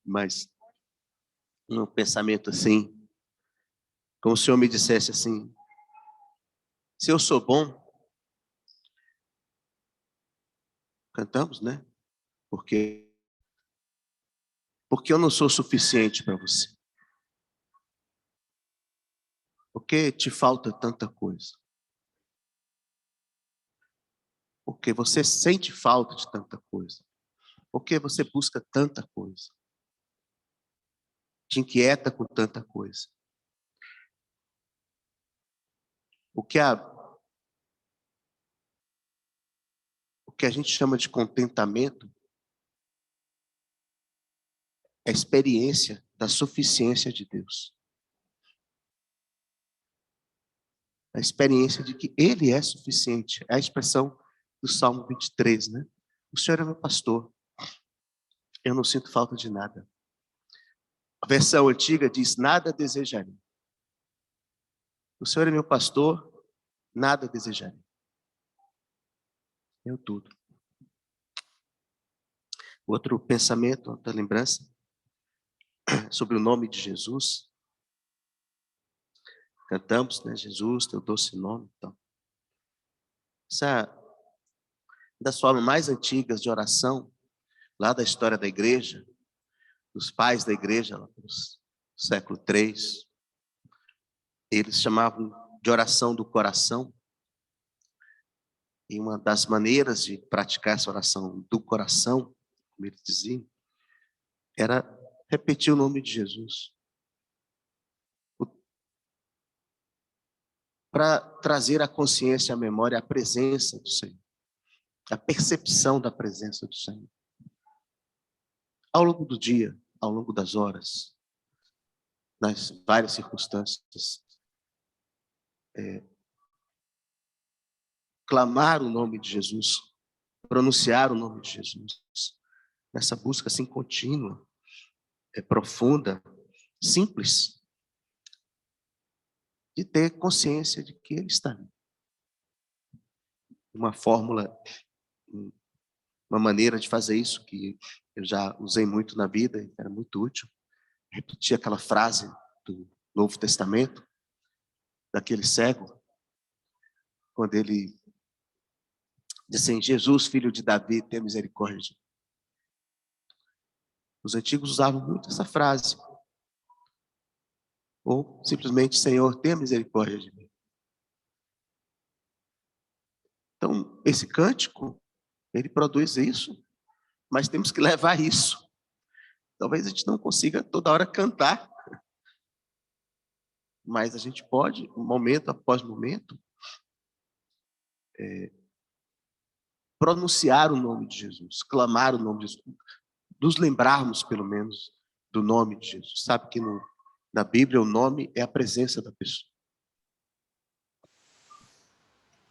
mas um pensamento assim, como se o Senhor me dissesse assim: se eu sou bom, cantamos, né? Porque eu não sou suficiente para você. Porque te falta tanta coisa. Porque você sente falta de tanta coisa. Porque você busca tanta coisa. Te inquieta com tanta coisa. O que a gente chama de contentamento é a experiência da suficiência de Deus. A experiência de que Ele é suficiente. É a expressão do Salmo 23, né? O Senhor é meu pastor. Eu não sinto falta de nada. A versão antiga diz: nada desejarei. O Senhor é meu pastor, nada desejarei. Eu tudo. Outro pensamento, outra lembrança, sobre o nome de Jesus. Cantamos, né? Jesus, teu doce nome. Então, essa das formas mais antigas de oração, lá da história da igreja, dos pais da igreja, lá no século III, eles chamavam de oração do coração. E uma das maneiras de praticar essa oração do coração, como eles diziam, era repetir o nome de Jesus. Para trazer à consciência, à memória, a presença do Senhor. A percepção da presença do Senhor. Ao longo do dia, ao longo das horas, nas várias circunstâncias, clamar o nome de Jesus, pronunciar o nome de Jesus, nessa busca assim contínua, profunda, simples, de ter consciência de que Ele está ali. Uma fórmula, uma maneira de fazer isso que eu já usei muito na vida, era muito útil. Repetir aquela frase do Novo Testamento, daquele cego, quando ele diz assim: Jesus, filho de Davi, tenha misericórdia. Os antigos usavam muito essa frase. Ou simplesmente: Senhor, tenha misericórdia de mim. Então, esse cântico, ele produz isso, mas temos que levar isso. Talvez a gente não consiga toda hora cantar, mas a gente pode, momento após momento, pronunciar o nome de Jesus, clamar o nome de Jesus, nos lembrarmos, pelo menos, do nome de Jesus. Sabe que na Bíblia o nome é a presença da pessoa.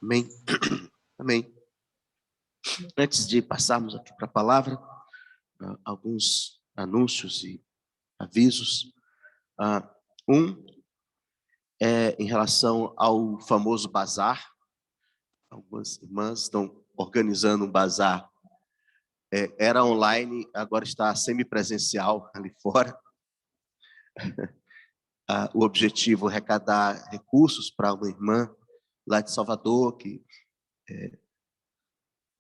Amém? Amém. Antes de passarmos aqui para a palavra, alguns anúncios e avisos. Um é em relação ao famoso bazar. Algumas irmãs estão organizando um bazar. Era online, agora está semipresencial ali fora. O objetivo é arrecadar recursos para uma irmã lá de Salvador que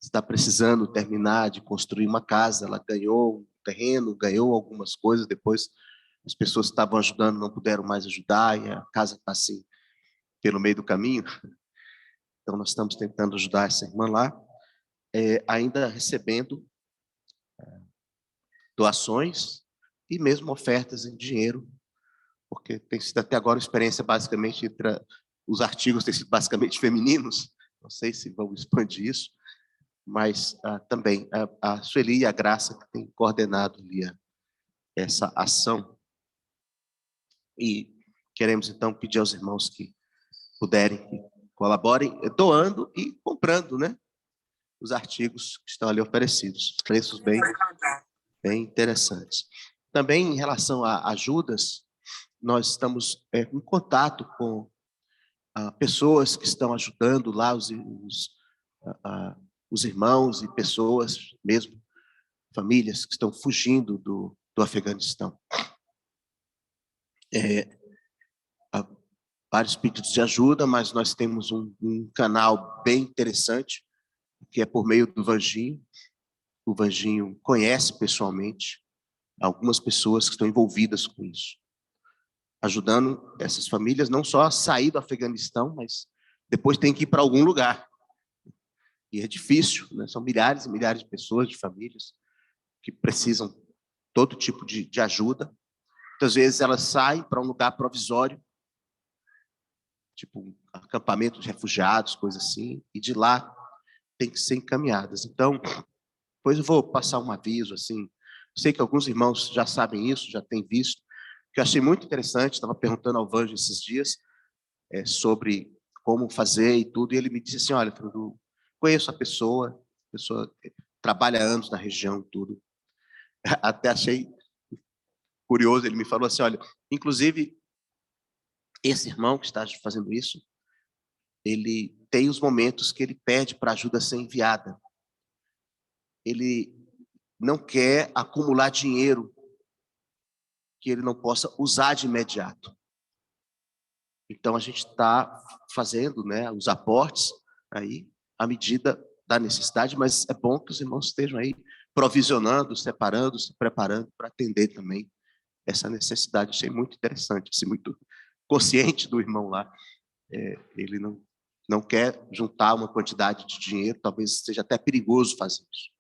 está precisando terminar de construir uma casa. Ela ganhou um terreno, ganhou algumas coisas, depois as pessoas que estavam ajudando não puderam mais ajudar e a casa está assim, pelo meio do caminho. Então nós estamos tentando ajudar essa irmã lá, ainda recebendo doações e mesmo ofertas em dinheiro, porque tem sido até agora uma experiência basicamente os artigos têm sido basicamente femininos. Não sei se vão expandir isso, mas também a Sueli e a Graça que tem coordenado ali essa ação. E queremos então pedir aos irmãos que puderem, que colaborem, doando e comprando, né, os artigos que estão ali oferecidos, preços bem interessantes. Também em relação a ajudas, nós estamos em contato com pessoas que estão ajudando lá, os irmãos e pessoas, mesmo famílias que estão fugindo do do Afeganistão. Há vários pedidos de ajuda, mas nós temos um canal bem interessante, que é por meio do Vanginho. O Vanginho conhece pessoalmente algumas pessoas que estão envolvidas com isso, ajudando essas famílias não só a sair do Afeganistão, mas depois tem que ir para algum lugar. E é difícil, né? São milhares e milhares de pessoas, de famílias, que precisam todo tipo de ajuda. Muitas vezes elas saem para um lugar provisório, tipo um acampamento de refugiados, coisa assim, e de lá tem que ser encaminhadas. Então, depois eu vou passar um aviso, assim, sei que alguns irmãos já sabem isso, já têm visto, que eu achei muito interessante, estava perguntando ao Vanjo esses dias sobre como fazer e tudo, e ele me disse assim, olha, Fernando, conheço a pessoa trabalha há anos na região, tudo. Até achei curioso, ele me falou assim, olha, inclusive, esse irmão que está fazendo isso, ele tem os momentos que ele pede para a ajuda ser enviada. Ele não quer acumular dinheiro que ele não possa usar de imediato. Então, a gente está fazendo, né, os aportes aí, à medida da necessidade, mas é bom que os irmãos estejam aí provisionando, separando, se preparando para atender também essa necessidade. Achei muito interessante, assim, muito consciente do irmão lá. Ele não quer juntar uma quantidade de dinheiro, talvez seja até perigoso fazer isso,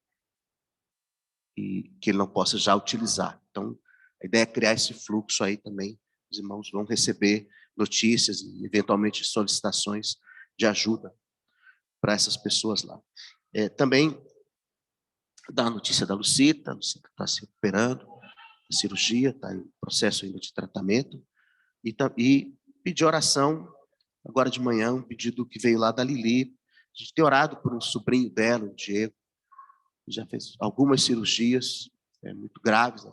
e que ele não possa já utilizar. Então, a ideia é criar esse fluxo aí também. Os irmãos vão receber notícias e, eventualmente, solicitações de ajuda para essas pessoas lá. Também dá a notícia da Lucita. A Lucita está se recuperando da cirurgia, está em processo ainda de tratamento, e pedir oração, agora de manhã, um pedido que veio lá da Lili. A gente tem orado por um sobrinho dela, o Diego, que já fez algumas cirurgias muito graves,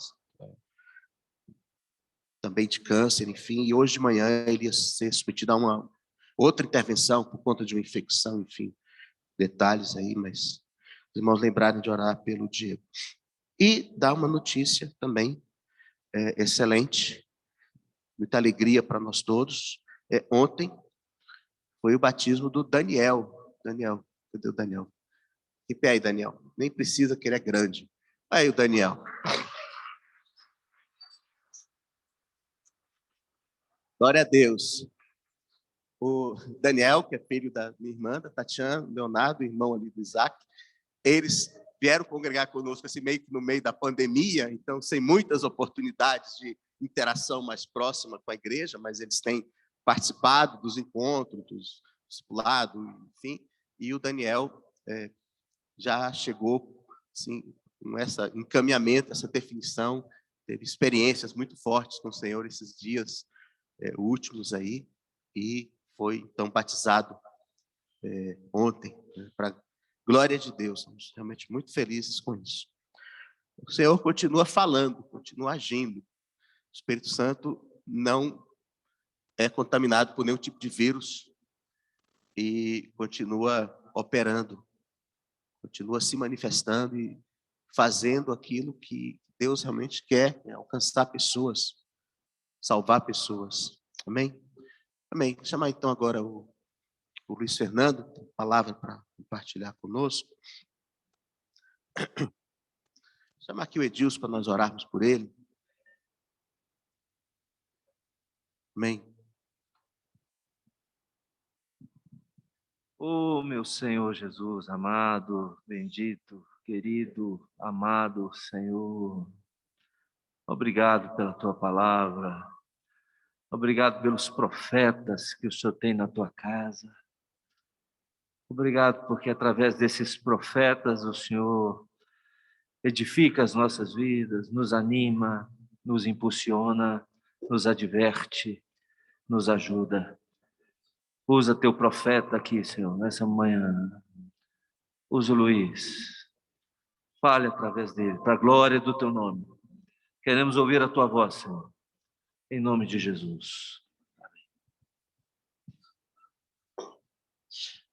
também de câncer, enfim, e hoje de manhã ele ia ser submetido a uma outra intervenção por conta de uma infecção, enfim, detalhes aí, mas os irmãos lembrarem de orar pelo Diego. E dar uma notícia também excelente, muita alegria para nós todos. Ontem foi o batismo do Daniel. Daniel, cadê o Daniel? Que pé aí, Daniel? Nem precisa, que ele é grande. Aí o Daniel. Glória a Deus. O Daniel, que é filho da minha irmã, da Tatiana, Leonardo, irmão ali do Isaac, eles vieram congregar conosco assim, meio que no meio da pandemia, então sem muitas oportunidades de interação mais próxima com a igreja, mas eles têm participado dos encontros, dos discipulados, enfim, e o Daniel já chegou assim, com esse encaminhamento, essa definição, teve experiências muito fortes com o Senhor esses dias últimos aí, e foi então batizado ontem, para glória de Deus. Estamos realmente muito felizes com isso. O Senhor continua falando, continua agindo. O Espírito Santo não é contaminado por nenhum tipo de vírus e continua operando, continua se manifestando e fazendo aquilo que Deus realmente quer, alcançar pessoas, salvar pessoas. Amém? Amém. Vou chamar então agora o Luiz Fernando, tem palavra para compartilhar conosco. Vou chamar aqui o Edilson para nós orarmos por ele. Amém. Oh, meu Senhor Jesus, amado, bendito, querido, amado Senhor, obrigado pela Tua palavra, obrigado pelos profetas que o Senhor tem na Tua casa, obrigado porque através desses profetas o Senhor edifica as nossas vidas, nos anima, nos impulsiona, nos adverte, nos ajuda. Usa Teu profeta aqui, Senhor, nessa manhã. Usa o Luiz. Fale através dele, para a glória do Teu nome. Queremos ouvir a Tua voz, Senhor. Em nome de Jesus.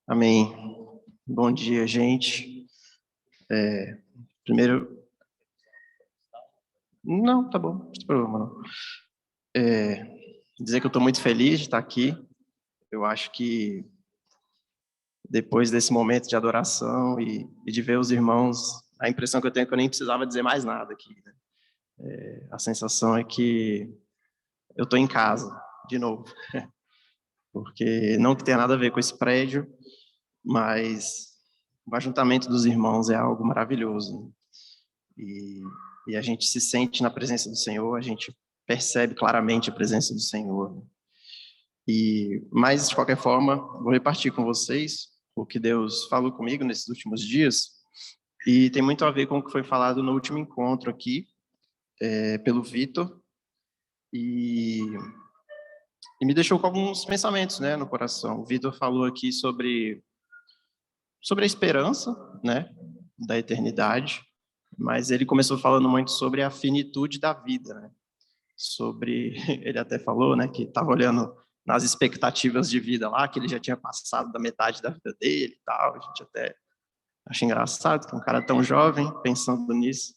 Amém. Bom dia, gente. Primeiro, Não, tá bom, não tem problema não. Dizer que eu estou muito feliz de estar aqui. Eu acho que depois desse momento de adoração e de ver os irmãos, a impressão que eu tenho é que eu nem precisava dizer mais nada aqui, né? A sensação é que eu estou em casa, de novo. Porque não que tenha nada a ver com esse prédio, mas o ajuntamento dos irmãos é algo maravilhoso. E a gente se sente na presença do Senhor, a gente percebe claramente a presença do Senhor. Mas, de qualquer forma, vou repartir com vocês o que Deus falou comigo nesses últimos dias, e tem muito a ver com o que foi falado no último encontro aqui, pelo Vitor, e me deixou com alguns pensamentos, né, no coração. O Vitor falou aqui sobre a esperança, né, da eternidade, mas ele começou falando muito sobre a finitude da vida, né? Ele até falou, né, que estava olhando nas expectativas de vida lá, que ele já tinha passado da metade da vida dele e tal. A gente até acha engraçado que um cara tão jovem pensando nisso.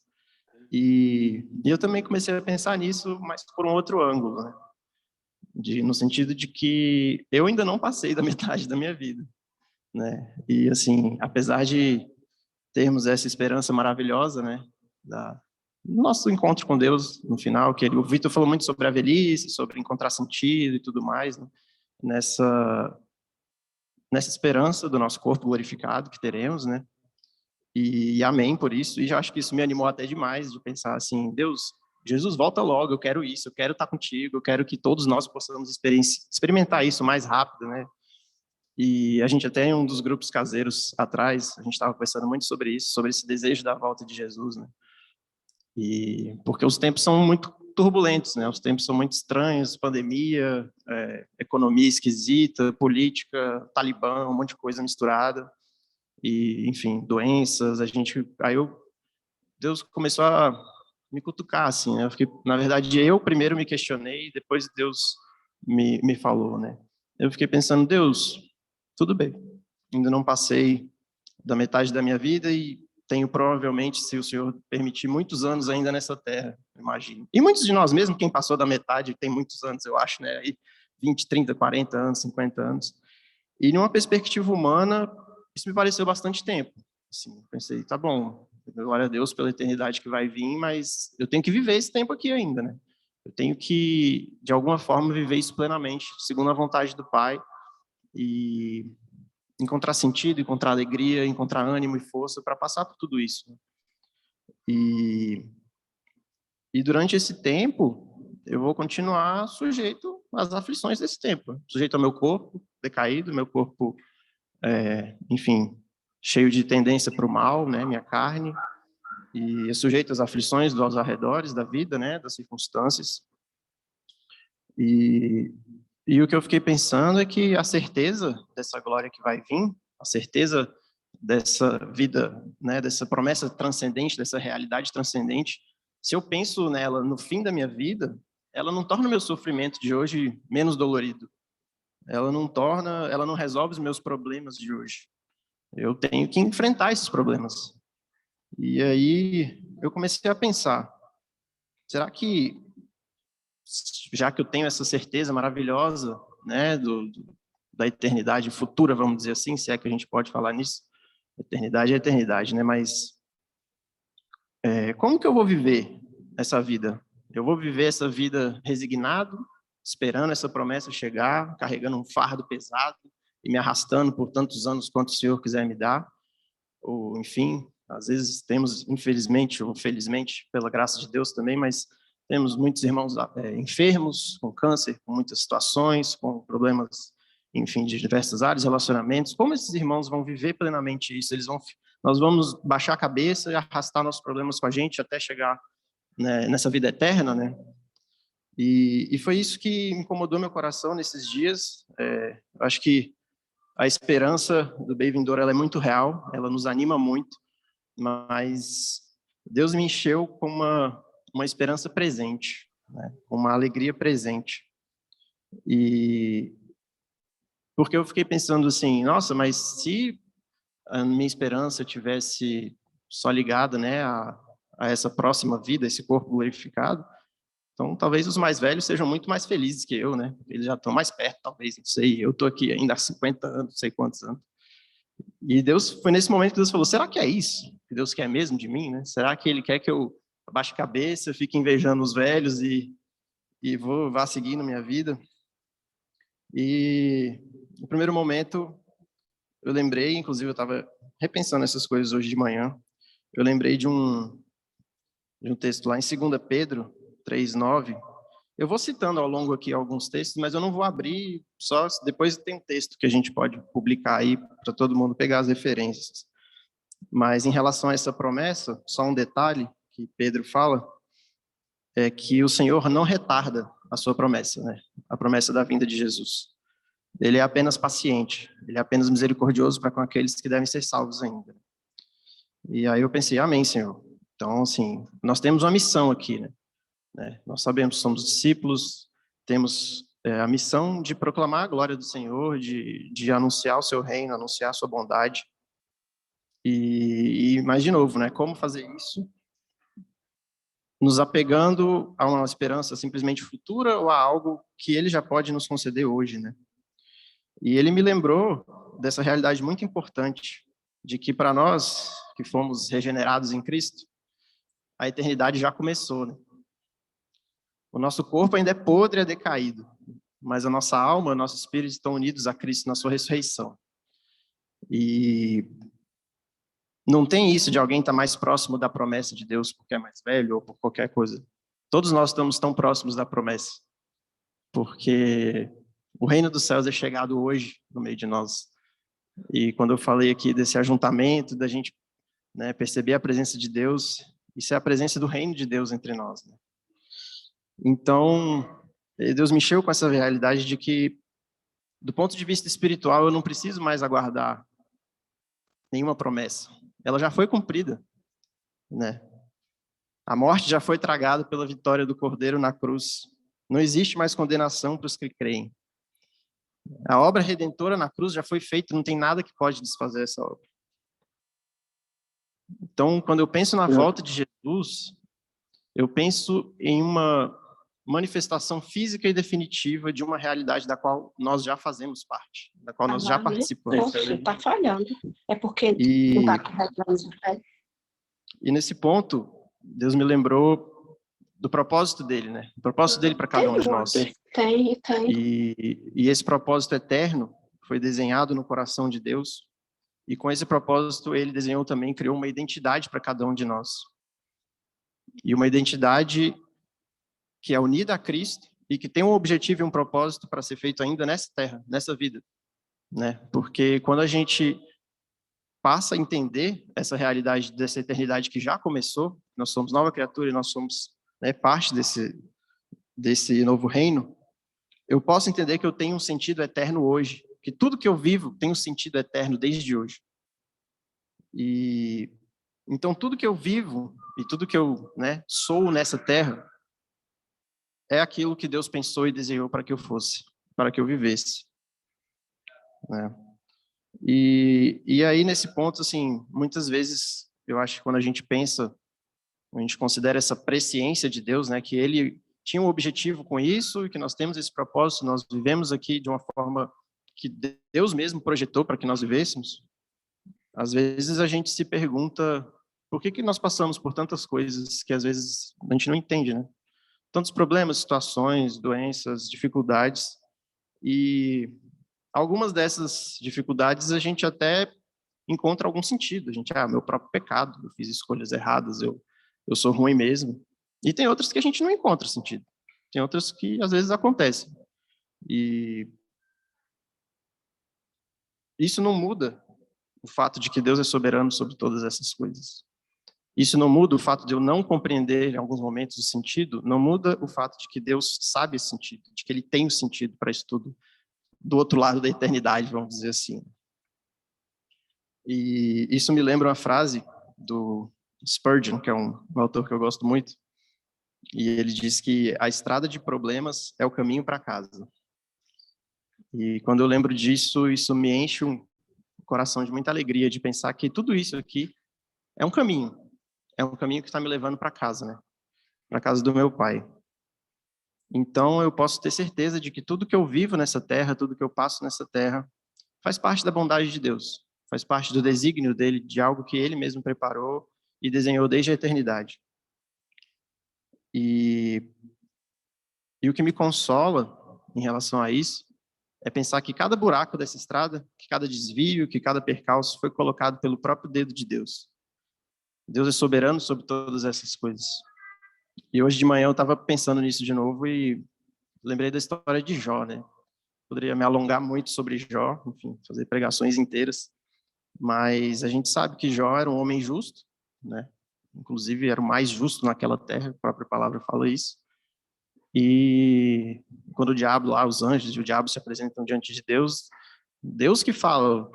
E eu também comecei a pensar nisso, mas por um outro ângulo, né? No sentido de que eu ainda não passei da metade da minha vida, né? E assim, apesar de termos essa esperança maravilhosa, né, do nosso encontro com Deus no final, o Vitor falou muito sobre a velhice, sobre encontrar sentido e tudo mais, né, nessa esperança do nosso corpo glorificado que teremos, né? E amém por isso. E já acho que isso me animou até demais de pensar assim, Deus, Jesus, volta logo, eu quero isso, eu quero estar contigo, eu quero que todos nós possamos experimentar isso mais rápido, né? E a gente até em um dos grupos caseiros atrás, a gente estava conversando muito sobre isso, sobre esse desejo da volta de Jesus, né? E porque os tempos são muito turbulentos, né? Os tempos são muito estranhos, pandemia, economia esquisita, política, Talibã, um monte de coisa misturada e, enfim, doenças. Deus começou a me cutucar, assim, né? Na verdade, eu primeiro me questionei, depois Deus me falou, né? Eu fiquei pensando, Deus, tudo bem, ainda não passei da metade da minha vida e tenho provavelmente, se o Senhor permitir, muitos anos ainda nessa terra, imagino. E muitos de nós mesmo, quem passou da metade, tem muitos anos, eu acho, né? Aí 20, 30, 40 anos, 50 anos. E numa perspectiva humana, isso me pareceu bastante tempo. Assim, pensei, tá bom, glória a Deus pela eternidade que vai vir, mas eu tenho que viver esse tempo aqui ainda, né? Eu tenho que, de alguma forma, viver isso plenamente, segundo a vontade do Pai, e encontrar sentido, encontrar alegria, encontrar ânimo e força para passar por tudo isso. E durante esse tempo, eu vou continuar sujeito às aflições desse tempo, sujeito ao meu corpo decaído, meu corpo, enfim, cheio de tendência para o mal, né, minha carne, e sujeito às aflições dos arredores da vida, né, das circunstâncias. E o que eu fiquei pensando é que a certeza dessa glória que vai vir, a certeza dessa vida, né, dessa promessa transcendente, dessa realidade transcendente, se eu penso nela no fim da minha vida, ela não torna o meu sofrimento de hoje menos dolorido. Ela não resolve os meus problemas de hoje. Eu tenho que enfrentar esses problemas. E aí eu comecei a pensar, será que, já que eu tenho essa certeza maravilhosa, né, da eternidade futura, vamos dizer assim, se é que a gente pode falar nisso, eternidade é eternidade, né, mas como que eu vou viver essa vida? Eu vou viver essa vida resignado, esperando essa promessa chegar, carregando um fardo pesado e me arrastando por tantos anos quanto o Senhor quiser me dar? Ou, enfim, às vezes temos, infelizmente ou felizmente, pela graça de Deus também, mas temos muitos irmãos enfermos, com câncer, com muitas situações, com problemas, enfim, de diversas áreas, relacionamentos. Como esses irmãos vão viver plenamente isso? Nós vamos baixar a cabeça e arrastar nossos problemas com a gente até chegar, né, nessa vida eterna, né? E foi isso que incomodou meu coração nesses dias. Eu acho que a esperança do bem vindouro, ela é muito real, ela nos anima muito, mas Deus me encheu com uma esperança presente, né? Uma alegria presente. E porque eu fiquei pensando assim, nossa, mas se a minha esperança tivesse só ligada, né, a essa próxima vida, esse corpo glorificado. Então, talvez os mais velhos sejam muito mais felizes que eu, né? Eles já estão mais perto, talvez, não sei. Eu estou aqui ainda há 50 anos, não sei quantos anos. E Deus, foi nesse momento que Deus falou, será que é isso que Deus quer mesmo de mim, né? Será que Ele quer que eu abaixe a cabeça, fique invejando os velhos e vá seguindo minha vida? E no primeiro momento, eu lembrei, inclusive eu estava repensando essas coisas hoje de manhã, eu lembrei de um texto lá em 2 Pedro 3:9. Eu vou citando ao longo aqui alguns textos, mas eu não vou abrir, só depois tem um texto que a gente pode publicar aí para todo mundo pegar as referências. Mas em relação a essa promessa, só um detalhe que Pedro fala, é que o Senhor não retarda a sua promessa, né? A promessa da vinda de Jesus. Ele é apenas paciente, ele é apenas misericordioso para com aqueles que devem ser salvos ainda. E aí eu pensei, amém, Senhor. Então, assim, nós temos uma missão aqui, né? Nós sabemos que somos discípulos, temos a missão de proclamar a glória do Senhor, de anunciar o seu reino, anunciar a sua bondade. Mas, de novo, né, como fazer isso? Nos apegando a uma esperança simplesmente futura ou a algo que ele já pode nos conceder hoje, né? E ele me lembrou dessa realidade muito importante, de que para nós, que fomos regenerados em Cristo, a eternidade já começou, né? O nosso corpo ainda é podre e é decaído, mas a nossa alma, o nosso espírito estão unidos a Cristo na sua ressurreição. E não tem isso de alguém estar mais próximo da promessa de Deus porque é mais velho ou por qualquer coisa. Todos nós estamos tão próximos da promessa, porque o reino dos céus é chegado hoje no meio de nós. E quando eu falei aqui desse ajuntamento, da gente, né, perceber a presença de Deus, isso é a presença do reino de Deus entre nós, né? Então, Deus me encheu com essa realidade de que, do ponto de vista espiritual, eu não preciso mais aguardar nenhuma promessa. Ela já foi cumprida, né? A morte já foi tragada pela vitória do Cordeiro na cruz. Não existe mais condenação para os que creem. A obra redentora na cruz já foi feita, não tem nada que pode desfazer essa obra. Então, quando eu penso na volta de Jesus, eu penso em uma manifestação física e definitiva de uma realidade da qual nós já fazemos parte, da qual nós já participamos. Você está falhando. É porque não está carregando. E nesse ponto, Deus me lembrou do propósito dele, né? O propósito dele para cada um de nós. Tem. E esse propósito eterno foi desenhado no coração de Deus. E com esse propósito, ele desenhou também, criou uma identidade para cada um de nós. E uma identidade que é unida a Cristo e que tem um objetivo e um propósito para ser feito ainda nessa terra, nessa vida, né? Porque quando a gente passa a entender essa realidade dessa eternidade que já começou, nós somos nova criatura e nós somos, né, parte desse novo reino, eu posso entender que eu tenho um sentido eterno hoje, que tudo que eu vivo tem um sentido eterno desde hoje. E então tudo que eu vivo e tudo que eu, né, sou nessa terra é aquilo que Deus pensou e desejou para que eu fosse, para que eu vivesse, né? E aí, nesse ponto, assim, muitas vezes, eu acho que quando a gente pensa, a gente considera essa presciência de Deus, né, que ele tinha um objetivo com isso e que nós temos esse propósito, nós vivemos aqui de uma forma que Deus mesmo projetou para que nós vivêssemos. Às vezes a gente se pergunta por que nós passamos por tantas coisas que às vezes a gente não entende, né? Tantos problemas, situações, doenças, dificuldades, e algumas dessas dificuldades a gente até encontra algum sentido. A gente, meu próprio pecado, eu fiz escolhas erradas, eu sou ruim mesmo. E tem outras que a gente não encontra sentido. Tem outras que às vezes acontecem. E isso não muda o fato de que Deus é soberano sobre todas essas coisas. Isso não muda o fato de eu não compreender em alguns momentos o sentido, não muda o fato de que Deus sabe esse sentido, de que ele tem o sentido para isso tudo do outro lado da eternidade, vamos dizer assim. E isso me lembra uma frase do Spurgeon, que é um autor que eu gosto muito, e ele diz que a estrada de problemas é o caminho para casa. E quando eu lembro disso, isso me enche o coração de muita alegria de pensar que tudo isso aqui é um caminho. é um caminho que está me levando para casa, né? Para casa do meu pai. Então, eu posso ter certeza de que tudo que eu vivo nessa terra, tudo que eu passo nessa terra, faz parte da bondade de Deus, faz parte do desígnio dele, de algo que ele mesmo preparou e desenhou desde a eternidade. E o que me consola em relação a isso é pensar que cada buraco dessa estrada, que cada desvio, que cada percalço foi colocado pelo próprio dedo de Deus. Deus é soberano sobre todas essas coisas. E hoje de manhã eu estava pensando nisso de novo e lembrei da história de Jó, né? Poderia me alongar muito sobre Jó, enfim, fazer pregações inteiras, mas a gente sabe que Jó era um homem justo, né? Inclusive era o mais justo naquela terra, a própria palavra fala isso. E quando o diabo lá, os anjos e o diabo se apresentam diante de Deus, Deus que fala,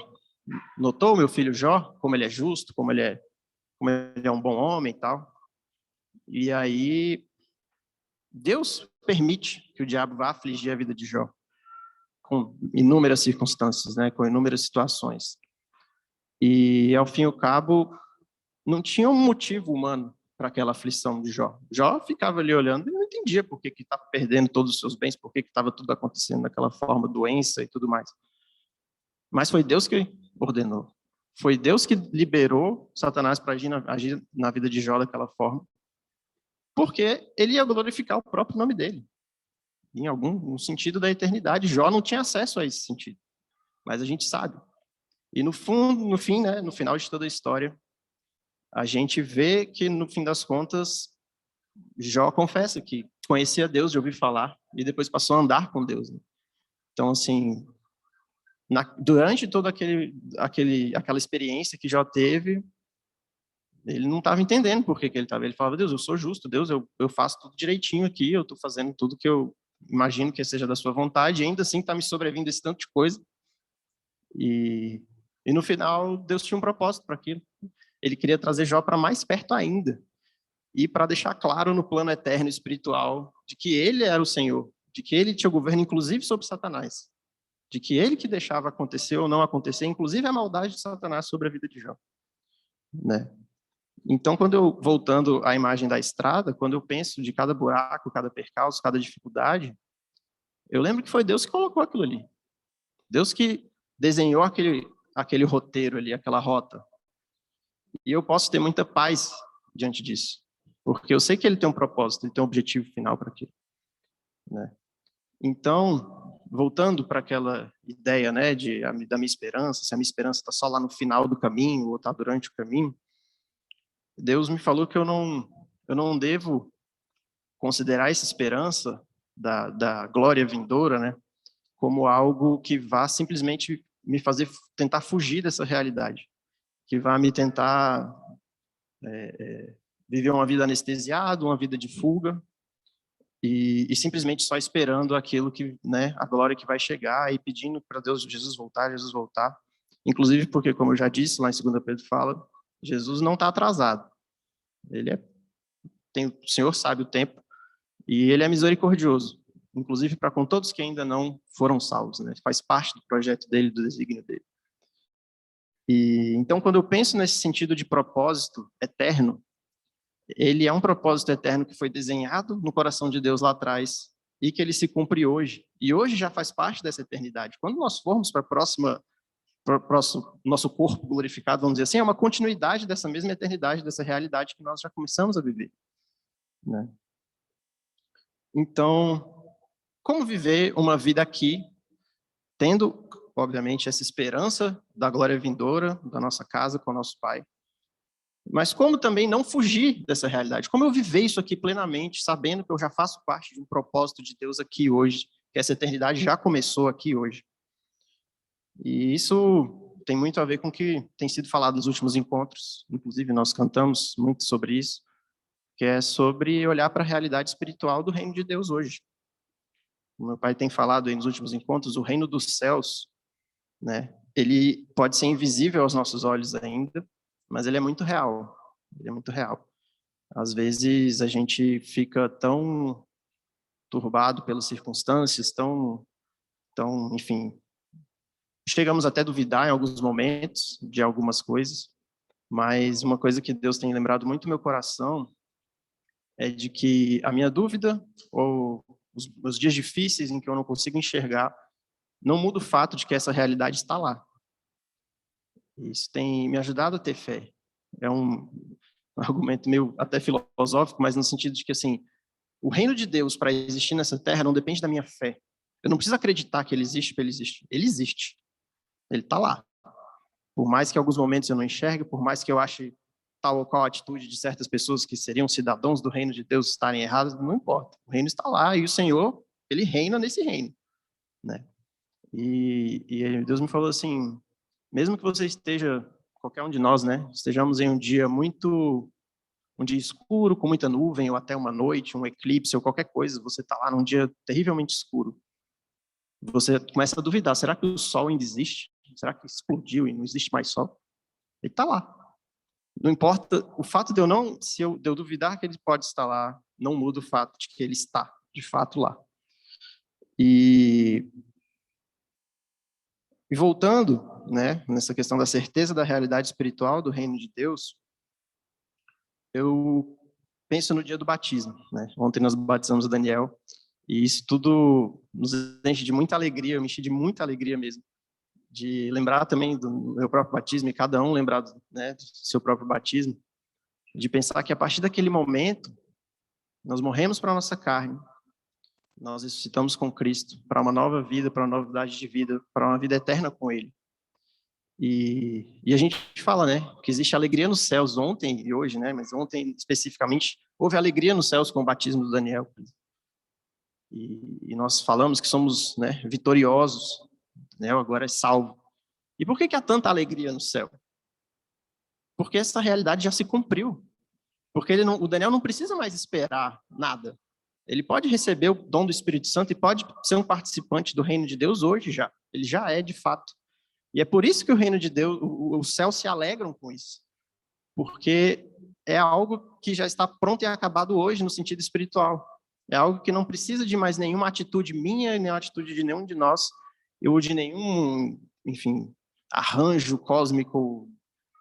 notou meu filho Jó, como ele é justo, como ele é um bom homem e tal. E aí Deus permite que o diabo vá afligir a vida de Jó com inúmeras circunstâncias, né, com inúmeras situações. E ao fim e ao cabo não tinha um motivo humano para aquela aflição de Jó. Jó ficava ali olhando e não entendia por que estava perdendo todos os seus bens, por que estava tudo acontecendo daquela forma, doença e tudo mais. Mas foi Deus que ordenou. Foi Deus que liberou Satanás para agir na vida de Jó daquela forma, porque ele ia glorificar o próprio nome dele. Em algum sentido da eternidade, Jó não tinha acesso a esse sentido, mas a gente sabe. E no fim, né, no final de toda a história, a gente vê que, no fim das contas, Jó confessa que conhecia Deus de ouvir falar e depois passou a andar com Deus. Né? Então, assim, durante toda aquela experiência que Jó teve, ele não estava entendendo por que ele estava. Ele falava, Deus, eu sou justo, Deus, eu faço tudo direitinho aqui, eu estou fazendo tudo que eu imagino que seja da sua vontade, e ainda assim está me sobrevindo esse tanto de coisa. E no final, Deus tinha um propósito para aquilo. Ele queria trazer Jó para mais perto ainda, e para deixar claro no plano eterno espiritual de que ele era o Senhor, de que ele tinha o governo, inclusive, sobre Satanás, de que ele que deixava acontecer ou não acontecer, inclusive a maldade de Satanás sobre a vida de Jó. Né? Então, voltando à imagem da estrada, quando eu penso de cada buraco, cada percalço, cada dificuldade, eu lembro que foi Deus que colocou aquilo ali. Deus que desenhou aquele roteiro ali, aquela rota. E eu posso ter muita paz diante disso, porque eu sei que ele tem um propósito, ele tem um objetivo final para aquilo. Né? Então, voltando para aquela ideia, né, da minha esperança, se a minha esperança está só lá no final do caminho ou está durante o caminho, Deus me falou que eu não devo considerar essa esperança da glória vindoura, né, como algo que vá simplesmente me fazer tentar fugir dessa realidade, que vá me tentar viver uma vida anestesiada, uma vida de fuga, e simplesmente só esperando aquilo que, né, a glória que vai chegar e pedindo para Deus, Jesus voltar. Inclusive porque, como eu já disse, lá em 2 Pedro fala, Jesus não está atrasado. O Senhor sabe o tempo e ele é misericordioso, inclusive para com todos que ainda não foram salvos, né? Faz parte do projeto dele, do desígnio dele. E então, quando eu penso nesse sentido de propósito eterno, ele é um propósito eterno que foi desenhado no coração de Deus lá atrás e que ele se cumpre hoje. E hoje já faz parte dessa eternidade. Quando nós formos para o nosso corpo glorificado, vamos dizer assim, é uma continuidade dessa mesma eternidade, dessa realidade que nós já começamos a viver. Né? Então, como viver uma vida aqui, tendo, obviamente, essa esperança da glória vindoura, da nossa casa com o nosso Pai, mas como também não fugir dessa realidade? Como eu viver isso aqui plenamente, sabendo que eu já faço parte de um propósito de Deus aqui hoje, que essa eternidade já começou aqui hoje? E isso tem muito a ver com o que tem sido falado nos últimos encontros, inclusive nós cantamos muito sobre isso, que é sobre olhar para a realidade espiritual do reino de Deus hoje. O meu pai tem falado aí nos últimos encontros, o reino dos céus, né? Ele pode ser invisível aos nossos olhos ainda, mas ele é muito real. Ele é muito real. Às vezes a gente fica tão turbado pelas circunstâncias, enfim, chegamos até a duvidar em alguns momentos de algumas coisas, mas uma coisa que Deus tem lembrado muito no meu coração é de que a minha dúvida ou os dias difíceis em que eu não consigo enxergar não muda o fato de que essa realidade está lá. Isso tem me ajudado a ter fé. É um argumento meio até filosófico, mas no sentido de que, assim, o reino de Deus, para existir nessa terra, não depende da minha fé. Eu não preciso acreditar que ele existe para ele existir. Ele existe. Ele está lá. Por mais que em alguns momentos eu não enxergue, por mais que eu ache tal ou qual atitude de certas pessoas que seriam cidadãos do reino de Deus estarem erradas, não importa. O reino está lá e o Senhor, ele reina nesse reino, né? E Deus me falou assim, mesmo que você esteja, qualquer um de nós, né, estejamos em um dia escuro, com muita nuvem, ou até uma noite, um eclipse, ou qualquer coisa, você está lá num dia terrivelmente escuro. Você começa a duvidar, será que o sol ainda existe? Será que explodiu e não existe mais sol? Ele está lá. Não importa, o fato de eu duvidar que ele pode estar lá, não muda o fato de que ele está, de fato, lá. E voltando, né, nessa questão da certeza da realidade espiritual do reino de Deus, eu penso no dia do batismo, né? Ontem nós batizamos o Daniel, e isso tudo nos enche de muita alegria, me enche de muita alegria mesmo, de lembrar também do meu próprio batismo, e cada um lembrar, né, do seu próprio batismo, de pensar que a partir daquele momento, nós morremos para a nossa carne, nós ressuscitamos com Cristo para uma nova vida, para uma novidade de vida, para uma vida eterna com Ele. E a gente fala, né, que existe alegria nos céus ontem e hoje, né, mas ontem especificamente houve alegria nos céus com o batismo do Daniel. E nós falamos que somos, né, vitoriosos, né, agora é salvo. E por que há tanta alegria no céu? Porque essa realidade já se cumpriu. Porque o Daniel não precisa mais esperar nada. Ele pode receber o dom do Espírito Santo e pode ser um participante do reino de Deus hoje já. Ele já é, de fato. E é por isso que o reino de Deus, os céus se alegram com isso. Porque é algo que já está pronto e acabado hoje no sentido espiritual. É algo que não precisa de mais nenhuma atitude minha, nem atitude de nenhum de nós, ou de nenhum, enfim, arranjo cósmico.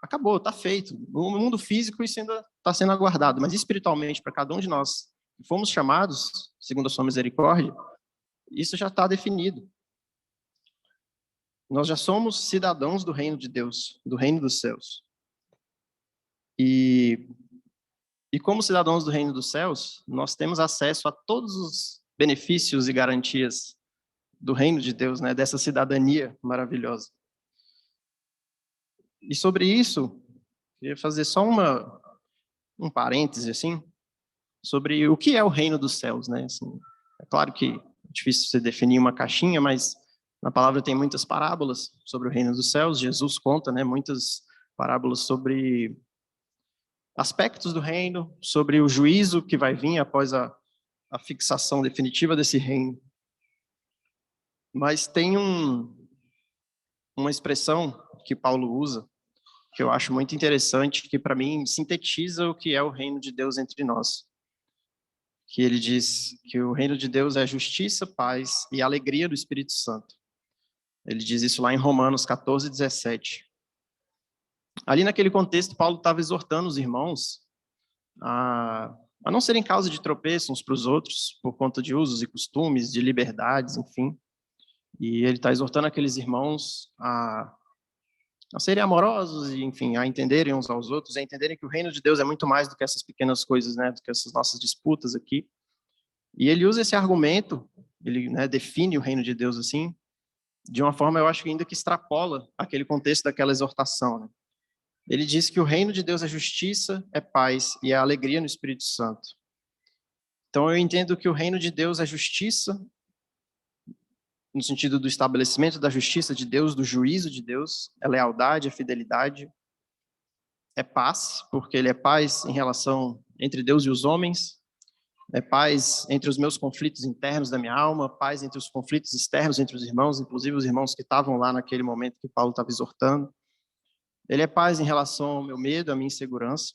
Acabou, está feito. No mundo físico isso ainda está sendo aguardado, mas espiritualmente, para cada um de nós que fomos chamados, segundo a sua misericórdia, isso já está definido. Nós já somos cidadãos do reino de Deus, do reino dos céus. E como cidadãos do reino dos céus, nós temos acesso a todos os benefícios e garantias do reino de Deus, né, dessa cidadania maravilhosa. E sobre isso, queria fazer só um parêntese, assim, sobre o que é o reino dos céus, né? Assim, é claro que é difícil você definir uma caixinha, mas na palavra tem muitas parábolas sobre o reino dos céus. Jesus conta, né, muitas parábolas sobre aspectos do reino, sobre o juízo que vai vir após a fixação definitiva desse reino. Mas tem uma expressão que Paulo usa, que eu acho muito interessante, que para mim sintetiza o que é o reino de Deus entre nós. Que ele diz que o reino de Deus é justiça, paz e alegria do Espírito Santo. Ele diz isso lá em Romanos 14, 17. Ali naquele contexto, Paulo estava exortando os irmãos a não serem causa de tropeço uns para os outros, por conta de usos e costumes, de liberdades, enfim. E ele está exortando aqueles irmãos a serem amorosos e, enfim, a entenderem uns aos outros, a entenderem que o reino de Deus é muito mais do que essas pequenas coisas, né, do que essas nossas disputas aqui. E ele usa esse argumento, ele, né, define o reino de Deus assim, de uma forma, eu acho, ainda que extrapola aquele contexto daquela exortação, né? Ele diz que o reino de Deus é justiça, é paz e é alegria no Espírito Santo. Então, eu entendo que o reino de Deus é justiça, no sentido do estabelecimento da justiça de Deus, do juízo de Deus, é lealdade, é fidelidade, é paz, porque ele é paz em relação entre Deus e os homens, é paz entre os meus conflitos internos da minha alma, paz entre os conflitos externos entre os irmãos, inclusive os irmãos que estavam lá naquele momento que Paulo estava exortando. Ele é paz em relação ao meu medo, à minha insegurança,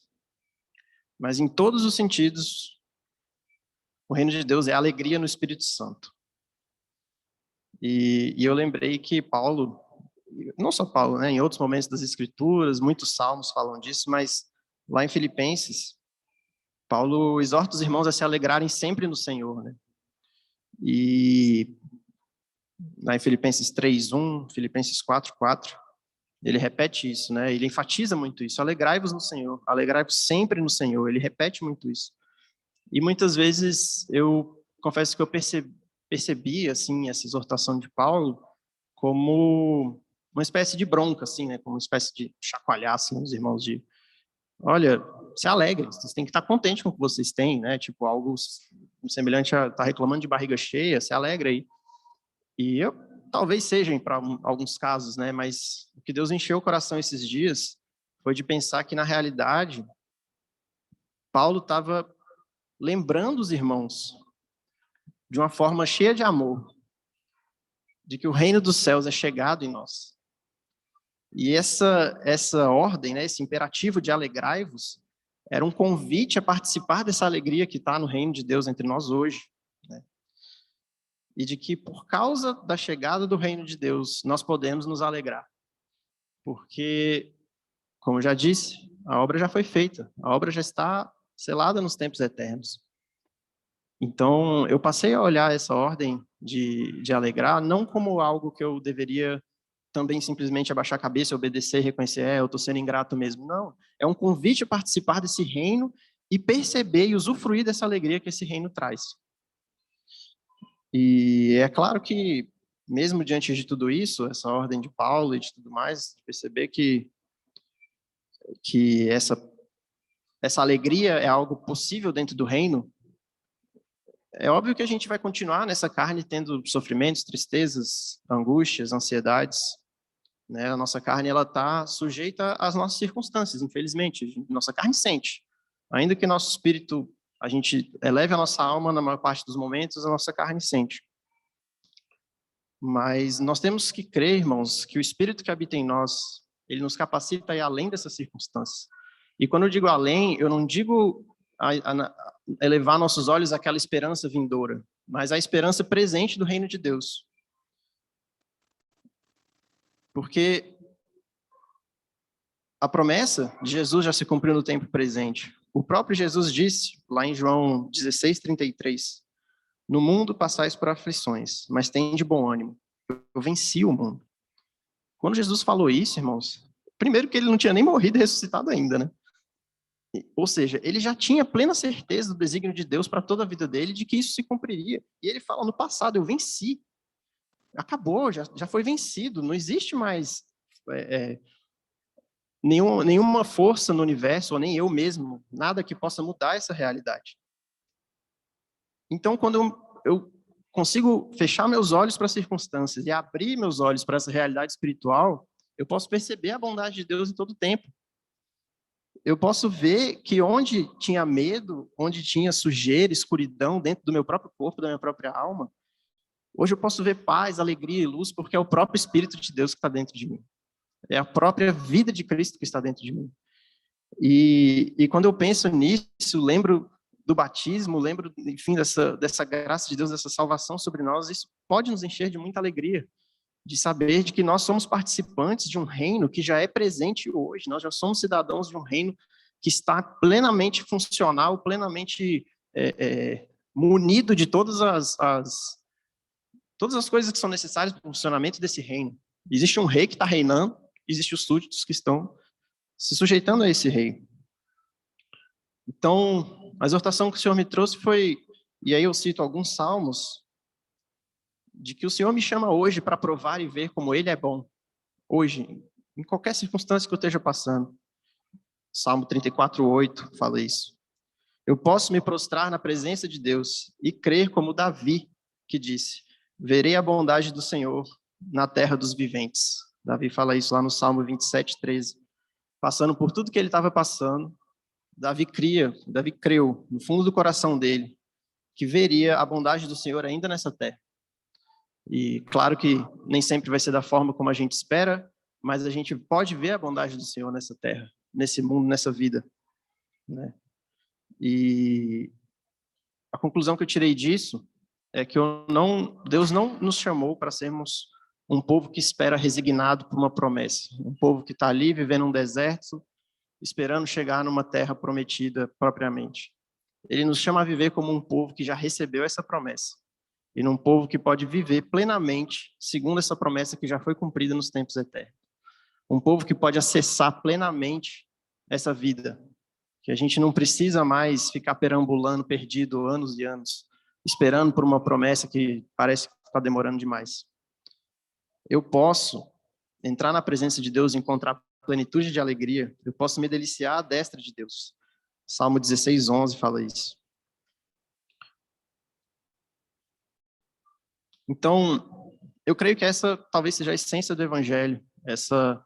mas em todos os sentidos, o reino de Deus é alegria no Espírito Santo. E eu lembrei que Paulo, não só Paulo, né? Em outros momentos das Escrituras, muitos salmos falam disso, mas lá em Filipenses, Paulo exorta os irmãos a se alegrarem sempre no Senhor, né? E lá em Filipenses 3:1, Filipenses 4:4, ele repete isso, né? Ele enfatiza muito isso. Alegrai-vos no Senhor, alegrai-vos sempre no Senhor. Ele repete muito isso. E muitas vezes eu confesso que eu percebi assim essa exortação de Paulo como uma espécie de bronca, assim, né? Como uma espécie de chacoalhar assim, os irmãos de, olha, se alegrem, vocês têm que estar contentes com o que vocês têm, né? Tipo algo semelhante a estar reclamando de barriga cheia, se alegra aí. E eu talvez sejam para alguns casos, né? Mas o que Deus encheu o coração esses dias foi de pensar que na realidade Paulo estava lembrando os irmãos de uma forma cheia de amor, de que o reino dos céus é chegado em nós. E essa ordem, né, esse imperativo de alegrai-vos, era um convite a participar dessa alegria que está no reino de Deus entre nós hoje, né? E de que por causa da chegada do reino de Deus, nós podemos nos alegrar. Porque, como eu já disse, a obra já foi feita, a obra já está selada nos tempos eternos. Então, eu passei a olhar essa ordem de alegrar, não como algo que eu deveria também simplesmente abaixar a cabeça, obedecer, reconhecer, eu estou sendo ingrato mesmo. Não, é um convite a participar desse reino e perceber e usufruir dessa alegria que esse reino traz. E é claro que, mesmo diante de tudo isso, essa ordem de Paulo e de tudo mais, perceber que essa alegria é algo possível dentro do reino, é óbvio que a gente vai continuar nessa carne tendo sofrimentos, tristezas, angústias, ansiedades, né? A nossa carne ela está sujeita às nossas circunstâncias, infelizmente. Nossa carne sente. Ainda que nosso espírito, a gente eleve a nossa alma na maior parte dos momentos, a nossa carne sente. Mas nós temos que crer, irmãos, que o Espírito que habita em nós, ele nos capacita a ir além dessas circunstâncias. E quando eu digo além, eu não digo elevar nossos olhos àquela esperança vindoura, mas à esperança presente do reino de Deus. Porque a promessa de Jesus já se cumpriu no tempo presente. O próprio Jesus disse, lá em João 16:33, no mundo passais por aflições, mas tende bom ânimo. Eu venci o mundo. Quando Jesus falou isso, irmãos, primeiro que ele não tinha nem morrido e ressuscitado ainda, né? Ou seja, ele já tinha plena certeza do desígnio de Deus para toda a vida dele, de que isso se cumpriria. E ele fala, no passado, eu venci. Acabou, já foi vencido. Não existe mais nenhuma força no universo, ou nem eu mesmo, nada que possa mudar essa realidade. Então, quando eu consigo fechar meus olhos para as circunstâncias e abrir meus olhos para essa realidade espiritual, eu posso perceber a bondade de Deus em todo o tempo. Eu posso ver que onde tinha medo, onde tinha sujeira, escuridão dentro do meu próprio corpo, da minha própria alma, hoje eu posso ver paz, alegria e luz, porque é o próprio Espírito de Deus que está dentro de mim. É a própria vida de Cristo que está dentro de mim. E quando eu penso nisso, lembro do batismo, lembro, enfim, dessa graça de Deus, dessa salvação sobre nós, isso pode nos encher de muita alegria, de saber de que nós somos participantes de um reino que já é presente hoje, nós já somos cidadãos de um reino que está plenamente funcional, plenamente munido de todas as coisas que são necessárias para o funcionamento desse reino. Existe um rei que está reinando, existem os súditos que estão se sujeitando a esse rei. Então, a exortação que o Senhor me trouxe foi, e aí eu cito alguns salmos, de que o Senhor me chama hoje para provar e ver como Ele é bom. Hoje, em qualquer circunstância que eu esteja passando. Salmo 34:8 fala isso. Eu posso me prostrar na presença de Deus e crer como Davi, que disse, verei a bondade do Senhor na terra dos viventes. Davi fala isso lá no Salmo 27:13. Passando por tudo que ele estava passando, Davi creu no fundo do coração dele que veria a bondade do Senhor ainda nessa terra. E claro que nem sempre vai ser da forma como a gente espera, mas a gente pode ver a bondade do Senhor nessa terra, nesse mundo, nessa vida, né? E a conclusão que eu tirei disso é que Deus não nos chamou para sermos um povo que espera resignado por uma promessa, um povo que está ali vivendo um deserto, esperando chegar numa terra prometida propriamente. Ele nos chama a viver como um povo que já recebeu essa promessa, e num povo que pode viver plenamente, segundo essa promessa que já foi cumprida nos tempos eternos. Um povo que pode acessar plenamente essa vida, que a gente não precisa mais ficar perambulando, perdido, anos e anos, esperando por uma promessa que parece que está demorando demais. Eu posso entrar na presença de Deus e encontrar plenitude de alegria, eu posso me deliciar à destra de Deus. Salmo 16:11 fala isso. Então, eu creio que essa talvez seja a essência do Evangelho, essa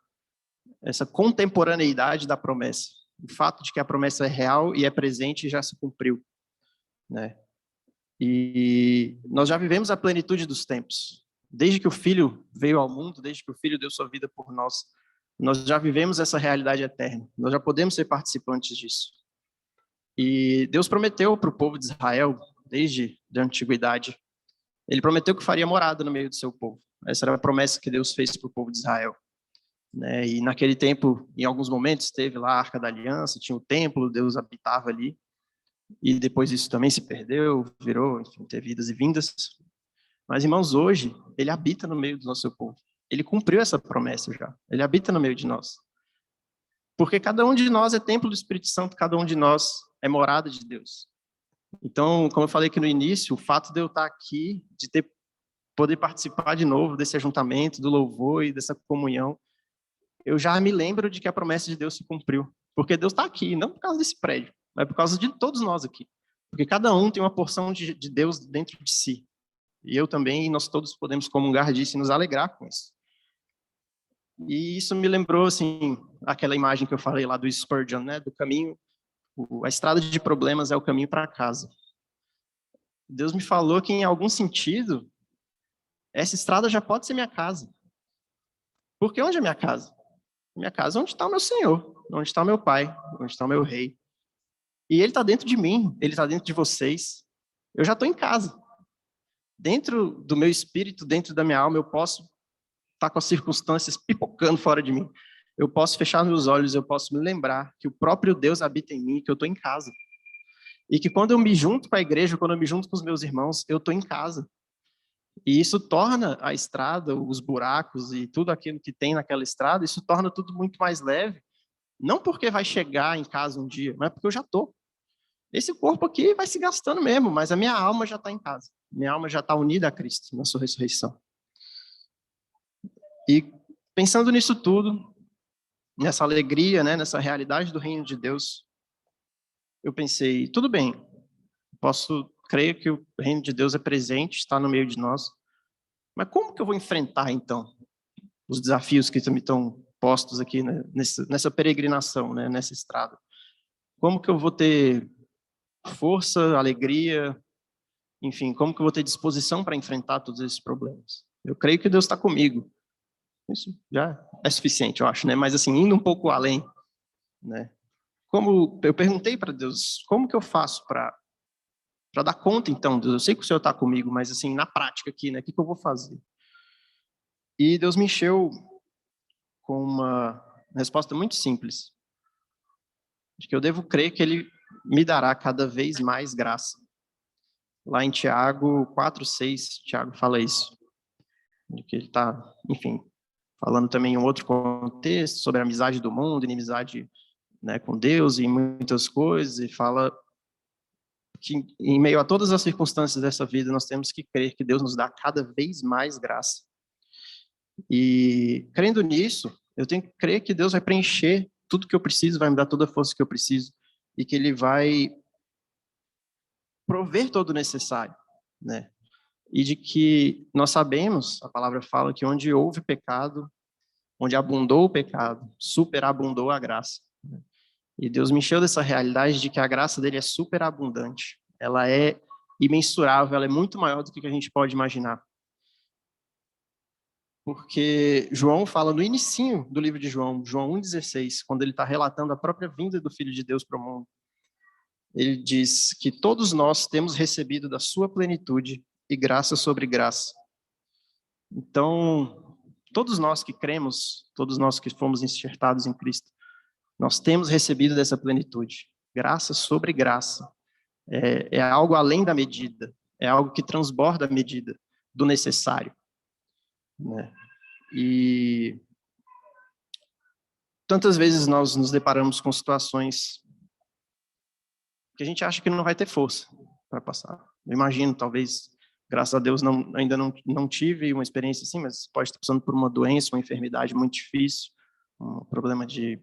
contemporaneidade da promessa. O fato de que a promessa é real e é presente e já se cumpriu, né? E nós já vivemos a plenitude dos tempos. Desde que o Filho veio ao mundo, desde que o Filho deu sua vida por nós, nós já vivemos essa realidade eterna. Nós já podemos ser participantes disso. E Deus prometeu para o povo de Israel, desde a antiguidade, ele prometeu que faria morada no meio do seu povo. Essa era a promessa que Deus fez para o povo de Israel, né? E naquele tempo, em alguns momentos, teve lá a Arca da Aliança, tinha o templo, Deus habitava ali. E depois isso também se perdeu, virou, enfim, teve idas e vindas. Mas, irmãos, hoje, ele habita no meio do nosso povo. Ele cumpriu essa promessa já. Ele habita no meio de nós. Porque cada um de nós é templo do Espírito Santo, cada um de nós é morada de Deus. Então, como eu falei aqui no início, o fato de eu estar aqui, de poder participar de novo desse ajuntamento, do louvor e dessa comunhão, eu já me lembro de que a promessa de Deus se cumpriu. Porque Deus está aqui, não por causa desse prédio, mas por causa de todos nós aqui. Porque cada um tem uma porção de Deus dentro de si. E eu também, e nós todos podemos comungar disso e nos alegrar com isso. E isso me lembrou, assim, aquela imagem que eu falei lá do Spurgeon, né? Do caminho, a estrada de problemas é o caminho para casa. Deus me falou que, em algum sentido, essa estrada já pode ser minha casa. Porque onde é minha casa? Minha casa é onde está o meu Senhor, onde está o meu Pai, onde está o meu Rei. E Ele está dentro de mim, Ele está dentro de vocês. Eu já estou em casa. Dentro do meu espírito, dentro da minha alma, eu posso estar com as circunstâncias pipocando fora de mim. Eu posso fechar meus olhos, eu posso me lembrar que o próprio Deus habita em mim, que eu estou em casa. E que quando eu me junto para a igreja, quando eu me junto com os meus irmãos, eu estou em casa. E isso torna a estrada, os buracos e tudo aquilo que tem naquela estrada, isso torna tudo muito mais leve. Não porque vai chegar em casa um dia, mas porque eu já estou. Esse corpo aqui vai se gastando mesmo, mas a minha alma já está em casa. Minha alma já está unida a Cristo na sua ressurreição. E pensando nisso tudo, nessa alegria, né, nessa realidade do reino de Deus, eu pensei, tudo bem, posso crer que o reino de Deus é presente, está no meio de nós, mas como que eu vou enfrentar, então, os desafios que me estão postos aqui, né, nessa peregrinação, né, nessa estrada? Como que eu vou ter força, alegria, enfim, como que eu vou ter disposição para enfrentar todos esses problemas? Eu creio que Deus está comigo. Isso já é suficiente, eu acho, né? Mas assim, indo um pouco além, né? Como eu perguntei para Deus, como que eu faço para dar conta, então, Deus? Eu sei que o Senhor está comigo, mas assim, na prática aqui, né? O que eu vou fazer? E Deus me encheu com uma resposta muito simples, de que eu devo crer que Ele me dará cada vez mais graça. Lá em Tiago 4:6, Tiago fala isso, de que ele está, enfim, falando também em um outro contexto sobre a amizade do mundo, inimizade, né, com Deus e muitas coisas, e fala que em meio a todas as circunstâncias dessa vida nós temos que crer que Deus nos dá cada vez mais graça. E crendo nisso, eu tenho que crer que Deus vai preencher tudo que eu preciso, vai me dar toda a força que eu preciso e que Ele vai prover todo o necessário, né? E de que nós sabemos, a palavra fala que onde houve pecado, onde abundou o pecado, superabundou a graça. E Deus me encheu dessa realidade de que a graça dele é superabundante. Ela é imensurável, ela é muito maior do que a gente pode imaginar. Porque João fala no inicinho do livro de João, João 1,16, quando ele está relatando a própria vinda do Filho de Deus para o mundo. Ele diz que todos nós temos recebido da sua plenitude e graça sobre graça. Então, todos nós que cremos, todos nós que fomos enxertados em Cristo, nós temos recebido dessa plenitude. Graça sobre graça. É algo além da medida. É algo que transborda a medida do necessário. Né? E tantas vezes nós nos deparamos com situações que a gente acha que não vai ter força para passar. Eu imagino, talvez, graças a Deus, ainda não tive uma experiência assim, mas pode estar passando por uma doença, uma enfermidade muito difícil, um problema de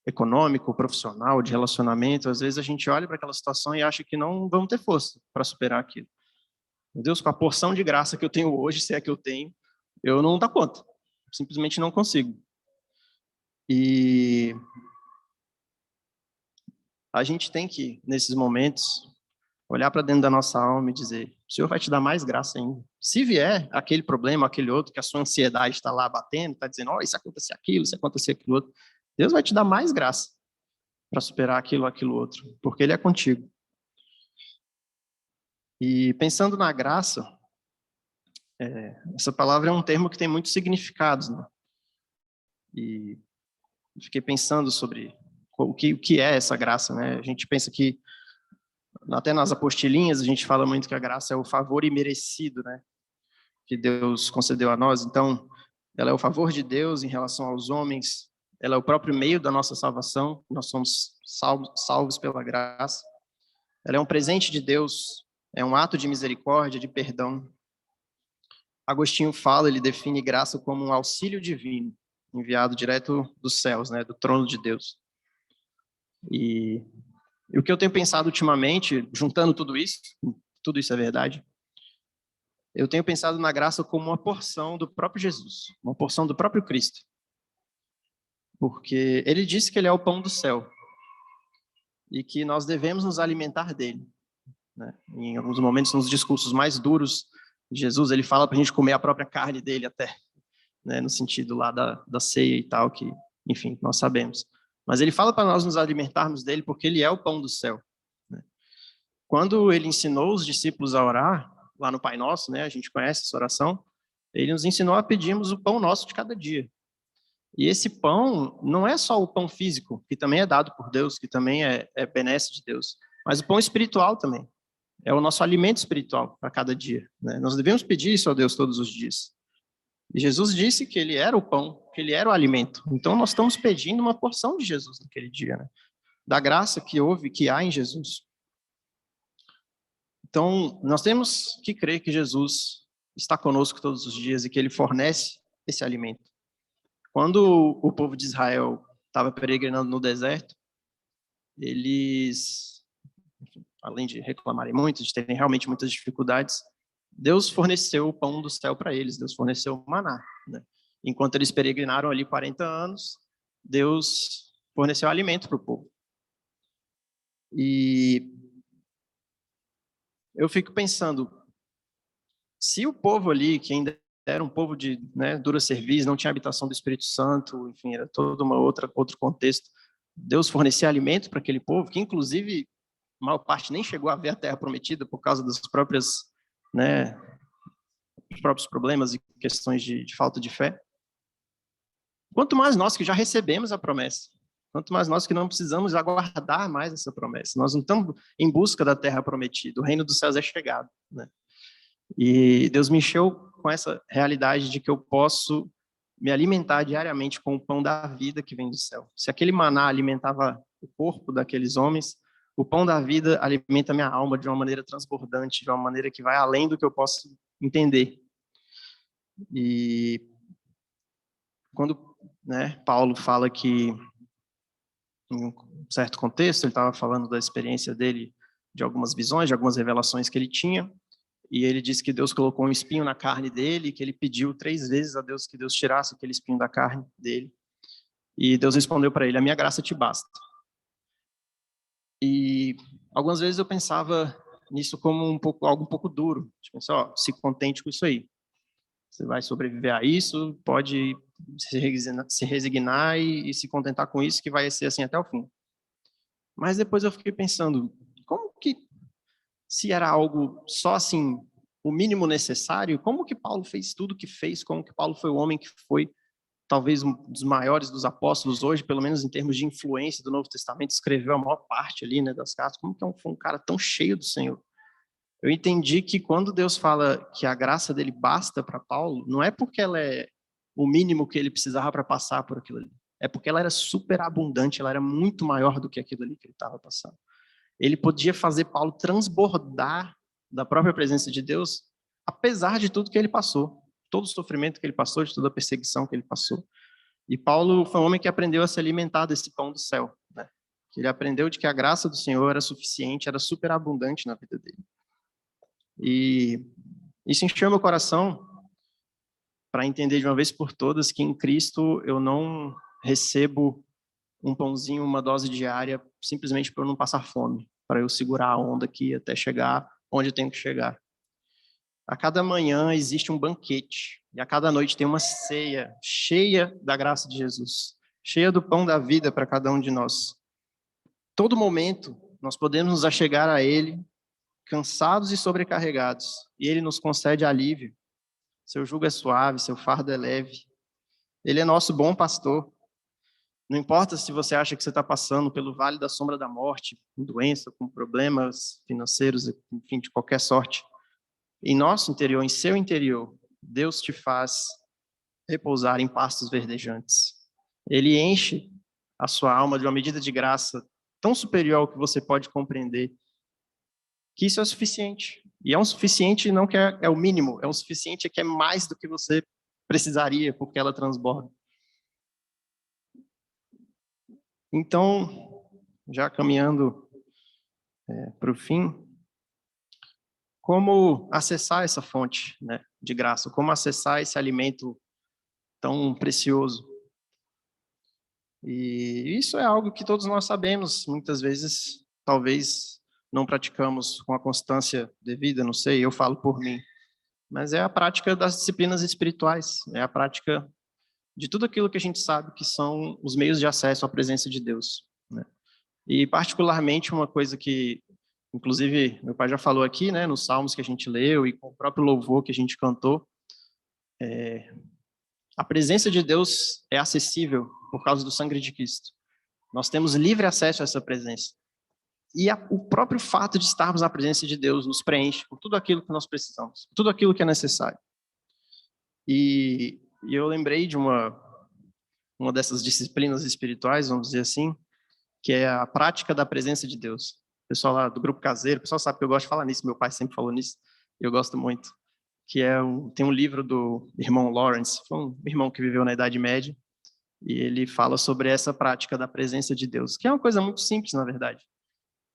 econômico, profissional, de relacionamento. Às vezes a gente olha para aquela situação e acha que não vamos ter força para superar aquilo. Meu Deus, com a porção de graça que eu tenho hoje, se é que eu tenho, eu não dou conta. Simplesmente não consigo. E a gente tem que, nesses momentos, olhar para dentro da nossa alma e dizer: o Senhor vai te dar mais graça ainda. Se vier aquele problema, aquele outro, que a sua ansiedade está lá batendo, está dizendo, isso acontecer aquilo, isso acontecer aquilo outro, Deus vai te dar mais graça para superar aquilo outro, porque Ele é contigo. E pensando na graça, essa palavra é um termo que tem muitos significados, né? E fiquei pensando sobre o que é essa graça, né? A gente pensa que, até nas apostilinhas, a gente fala muito que a graça é o favor imerecido, né? Que Deus concedeu a nós. Então, ela é o favor de Deus em relação aos homens, ela é o próprio meio da nossa salvação, nós somos salvos pela graça. Ela é um presente de Deus, é um ato de misericórdia, de perdão. Agostinho fala, ele define graça como um auxílio divino, enviado direto dos céus, né, do trono de Deus. E o que eu tenho pensado ultimamente, juntando tudo isso é verdade, eu tenho pensado na graça como uma porção do próprio Jesus, uma porção do próprio Cristo. Porque ele disse que ele é o pão do céu e que nós devemos nos alimentar dele. Né? Em alguns momentos, nos discursos mais duros de Jesus, ele fala para a gente comer a própria carne dele até, né? No sentido lá da ceia e tal, que, enfim, nós sabemos. Mas ele fala para nós nos alimentarmos dele porque ele é o pão do céu. Né? Quando ele ensinou os discípulos a orar, lá no Pai Nosso, né? A gente conhece essa oração, ele nos ensinou a pedirmos o pão nosso de cada dia. E esse pão não é só o pão físico, que também é dado por Deus, que também é benesse de Deus, mas o pão espiritual também. É o nosso alimento espiritual para cada dia. Né? Nós devemos pedir isso a Deus todos os dias. E Jesus disse que ele era o pão, que ele era o alimento. Então nós estamos pedindo uma porção de Jesus naquele dia, né? Da graça que há em Jesus. Então nós temos que crer que Jesus está conosco todos os dias e que ele fornece esse alimento. Quando o povo de Israel estava peregrinando no deserto, eles, além de reclamarem muito, de terem realmente muitas dificuldades, Deus forneceu o pão do céu para eles, Deus forneceu o maná. Né? Enquanto eles peregrinaram ali 40 anos, Deus forneceu alimento para o povo. E eu fico pensando, se o povo ali, que ainda era um povo de dura cerviz, não tinha habitação do Espírito Santo, enfim, era todo outro contexto. Deus fornecia alimento para aquele povo, que inclusive, a maior parte nem chegou a ver a terra prometida por causa dos próprios problemas e questões de falta de fé. Quanto mais nós que já recebemos a promessa, quanto mais nós que não precisamos aguardar mais essa promessa. Nós não estamos em busca da terra prometida, o reino dos céus é chegado, né? E Deus me encheu com essa realidade de que eu posso me alimentar diariamente com o pão da vida que vem do céu. Se aquele maná alimentava o corpo daqueles homens, o pão da vida alimenta minha alma de uma maneira transbordante, de uma maneira que vai além do que eu posso entender. E quando Paulo fala que, em um certo contexto, ele estava falando da experiência dele, de algumas visões, de algumas revelações que ele tinha, e ele disse que Deus colocou um espinho na carne dele, que ele pediu 3 vezes a Deus que Deus tirasse aquele espinho da carne dele. E Deus respondeu para ele: a minha graça te basta. E algumas vezes eu pensava nisso como algo um pouco duro. Tipo, se contente com isso aí. Você vai sobreviver a isso, pode se resignar e se contentar com isso, que vai ser assim até o fim. Mas depois eu fiquei pensando, como que, se era algo só assim, o mínimo necessário, como que Paulo fez tudo o que fez, como que Paulo foi o homem que foi, talvez um dos maiores dos apóstolos hoje, pelo menos em termos de influência do Novo Testamento, escreveu a maior parte ali, né, das cartas, como que foi um cara tão cheio do Senhor? Eu entendi que quando Deus fala que a graça dele basta para Paulo, não é porque ela é o mínimo que ele precisava para passar por aquilo ali, é porque ela era super abundante, ela era muito maior do que aquilo ali que ele estava passando. Ele podia fazer Paulo transbordar da própria presença de Deus, apesar de tudo que ele passou, todo o sofrimento que ele passou, de toda a perseguição que ele passou. E Paulo foi um homem que aprendeu a se alimentar desse pão do céu, né? Que ele aprendeu de que a graça do Senhor era suficiente, era superabundante na vida dele. E isso encheu meu coração para entender de uma vez por todas que em Cristo eu não recebo um pãozinho, uma dose diária, simplesmente para eu não passar fome, para eu segurar a onda aqui até chegar onde eu tenho que chegar. A cada manhã existe um banquete, e a cada noite tem uma ceia cheia da graça de Jesus, cheia do pão da vida para cada um de nós. Todo momento nós podemos nos achegar a Ele, cansados e sobrecarregados, e Ele nos concede alívio. Seu jugo é suave, seu fardo é leve. Ele é nosso bom pastor. Não importa se você acha que você está passando pelo vale da sombra da morte, com doença, com problemas financeiros, enfim, de qualquer sorte. Em nosso interior, em seu interior, Deus te faz repousar em pastos verdejantes. Ele enche a sua alma de uma medida de graça tão superior ao que você pode compreender, que isso é suficiente. E é um suficiente não que é o mínimo, é um suficiente que é mais do que você precisaria, porque ela transborda. Então, já caminhando para o fim, como acessar essa fonte, né, de graça? Como acessar esse alimento tão precioso? E isso é algo que todos nós sabemos, muitas vezes, talvez não praticamos com a constância devida, não sei, eu falo por mim, mas é a prática das disciplinas espirituais, é a prática de tudo aquilo que a gente sabe que são os meios de acesso à presença de Deus, né? E particularmente uma coisa que, inclusive, meu pai já falou aqui, né, nos salmos que a gente leu e com o próprio louvor que a gente cantou, a presença de Deus é acessível por causa do sangue de Cristo. Nós temos livre acesso a essa presença. E o próprio fato de estarmos na presença de Deus nos preenche com tudo aquilo que nós precisamos, tudo aquilo que é necessário. E eu lembrei de uma dessas disciplinas espirituais, vamos dizer assim, que é a prática da presença de Deus. O pessoal lá do grupo caseiro, o pessoal sabe que eu gosto de falar nisso, meu pai sempre falou nisso, eu gosto muito, que tem um livro do irmão Lawrence, foi um irmão que viveu na Idade Média, e ele fala sobre essa prática da presença de Deus, que é uma coisa muito simples, na verdade,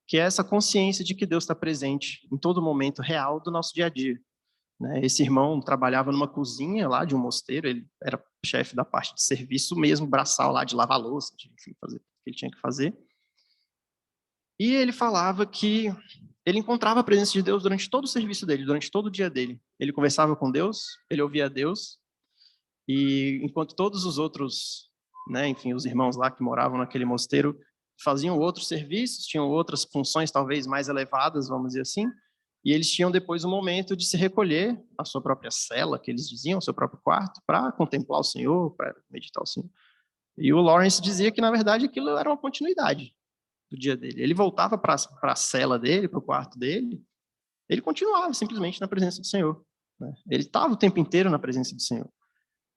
que é essa consciência de que Deus está presente em todo momento real do nosso dia a dia. Né? Esse irmão trabalhava numa cozinha lá de um mosteiro, ele era chefe da parte de serviço mesmo, braçal lá de lavar louça, de fazer o que ele tinha que fazer. E ele falava que ele encontrava a presença de Deus durante todo o serviço dele, durante todo o dia dele. Ele conversava com Deus, ele ouvia Deus, e enquanto todos os outros, né, enfim, os irmãos lá que moravam naquele mosteiro, faziam outros serviços, tinham outras funções talvez mais elevadas, vamos dizer assim, e eles tinham depois um momento de se recolher à sua própria cela, que eles diziam, ao seu próprio quarto, para contemplar o Senhor, para meditar o Senhor. E o Lawrence dizia que, na verdade, aquilo era uma continuidade do dia dele. Ele voltava para a cela dele, para o quarto dele, ele continuava simplesmente na presença do Senhor. Né? Ele estava o tempo inteiro na presença do Senhor.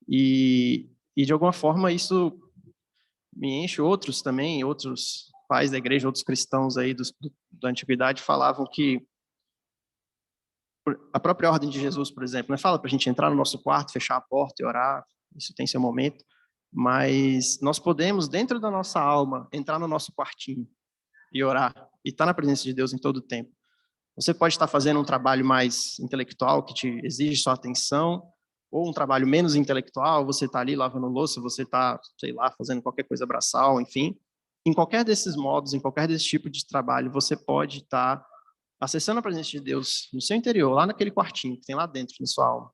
E de alguma forma, isso me enche. Outros também, outros pais da igreja, outros cristãos aí da antiguidade falavam que a própria ordem de Jesus, por exemplo, né, fala para a gente entrar no nosso quarto, fechar a porta e orar, isso tem seu momento, mas nós podemos, dentro da nossa alma, entrar no nosso quartinho e orar, e estar na presença de Deus em todo o tempo. Você pode estar fazendo um trabalho mais intelectual, que te exige sua atenção, ou um trabalho menos intelectual, você está ali lavando louça, você está, sei lá, fazendo qualquer coisa braçal, enfim. Em qualquer desses modos, em qualquer desse tipo de trabalho, você pode estar acessando a presença de Deus no seu interior, lá naquele quartinho que tem lá dentro, na sua alma.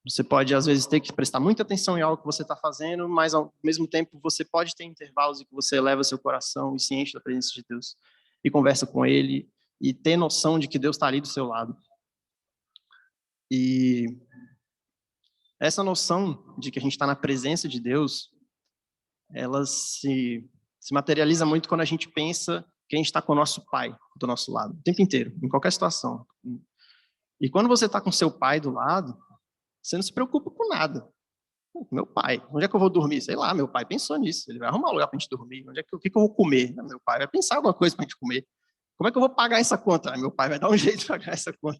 Você pode, às vezes, ter que prestar muita atenção em algo que você está fazendo, mas, ao mesmo tempo, você pode ter intervalos em que você eleva seu coração e se enche da presença de Deus e conversa com Ele e ter noção de que Deus está ali do seu lado. E essa noção de que a gente está na presença de Deus, ela se materializa muito quando a gente pensa que a gente está com o nosso pai do nosso lado, o tempo inteiro, em qualquer situação. E quando você está com seu pai do lado, você não se preocupa com nada. Meu pai, onde é que eu vou dormir? Sei lá, meu pai pensou nisso, ele vai arrumar um lugar para a gente dormir. O que eu vou comer? Meu pai vai pensar alguma coisa para a gente comer. Como é que eu vou pagar essa conta? Meu pai vai dar um jeito de pagar essa conta.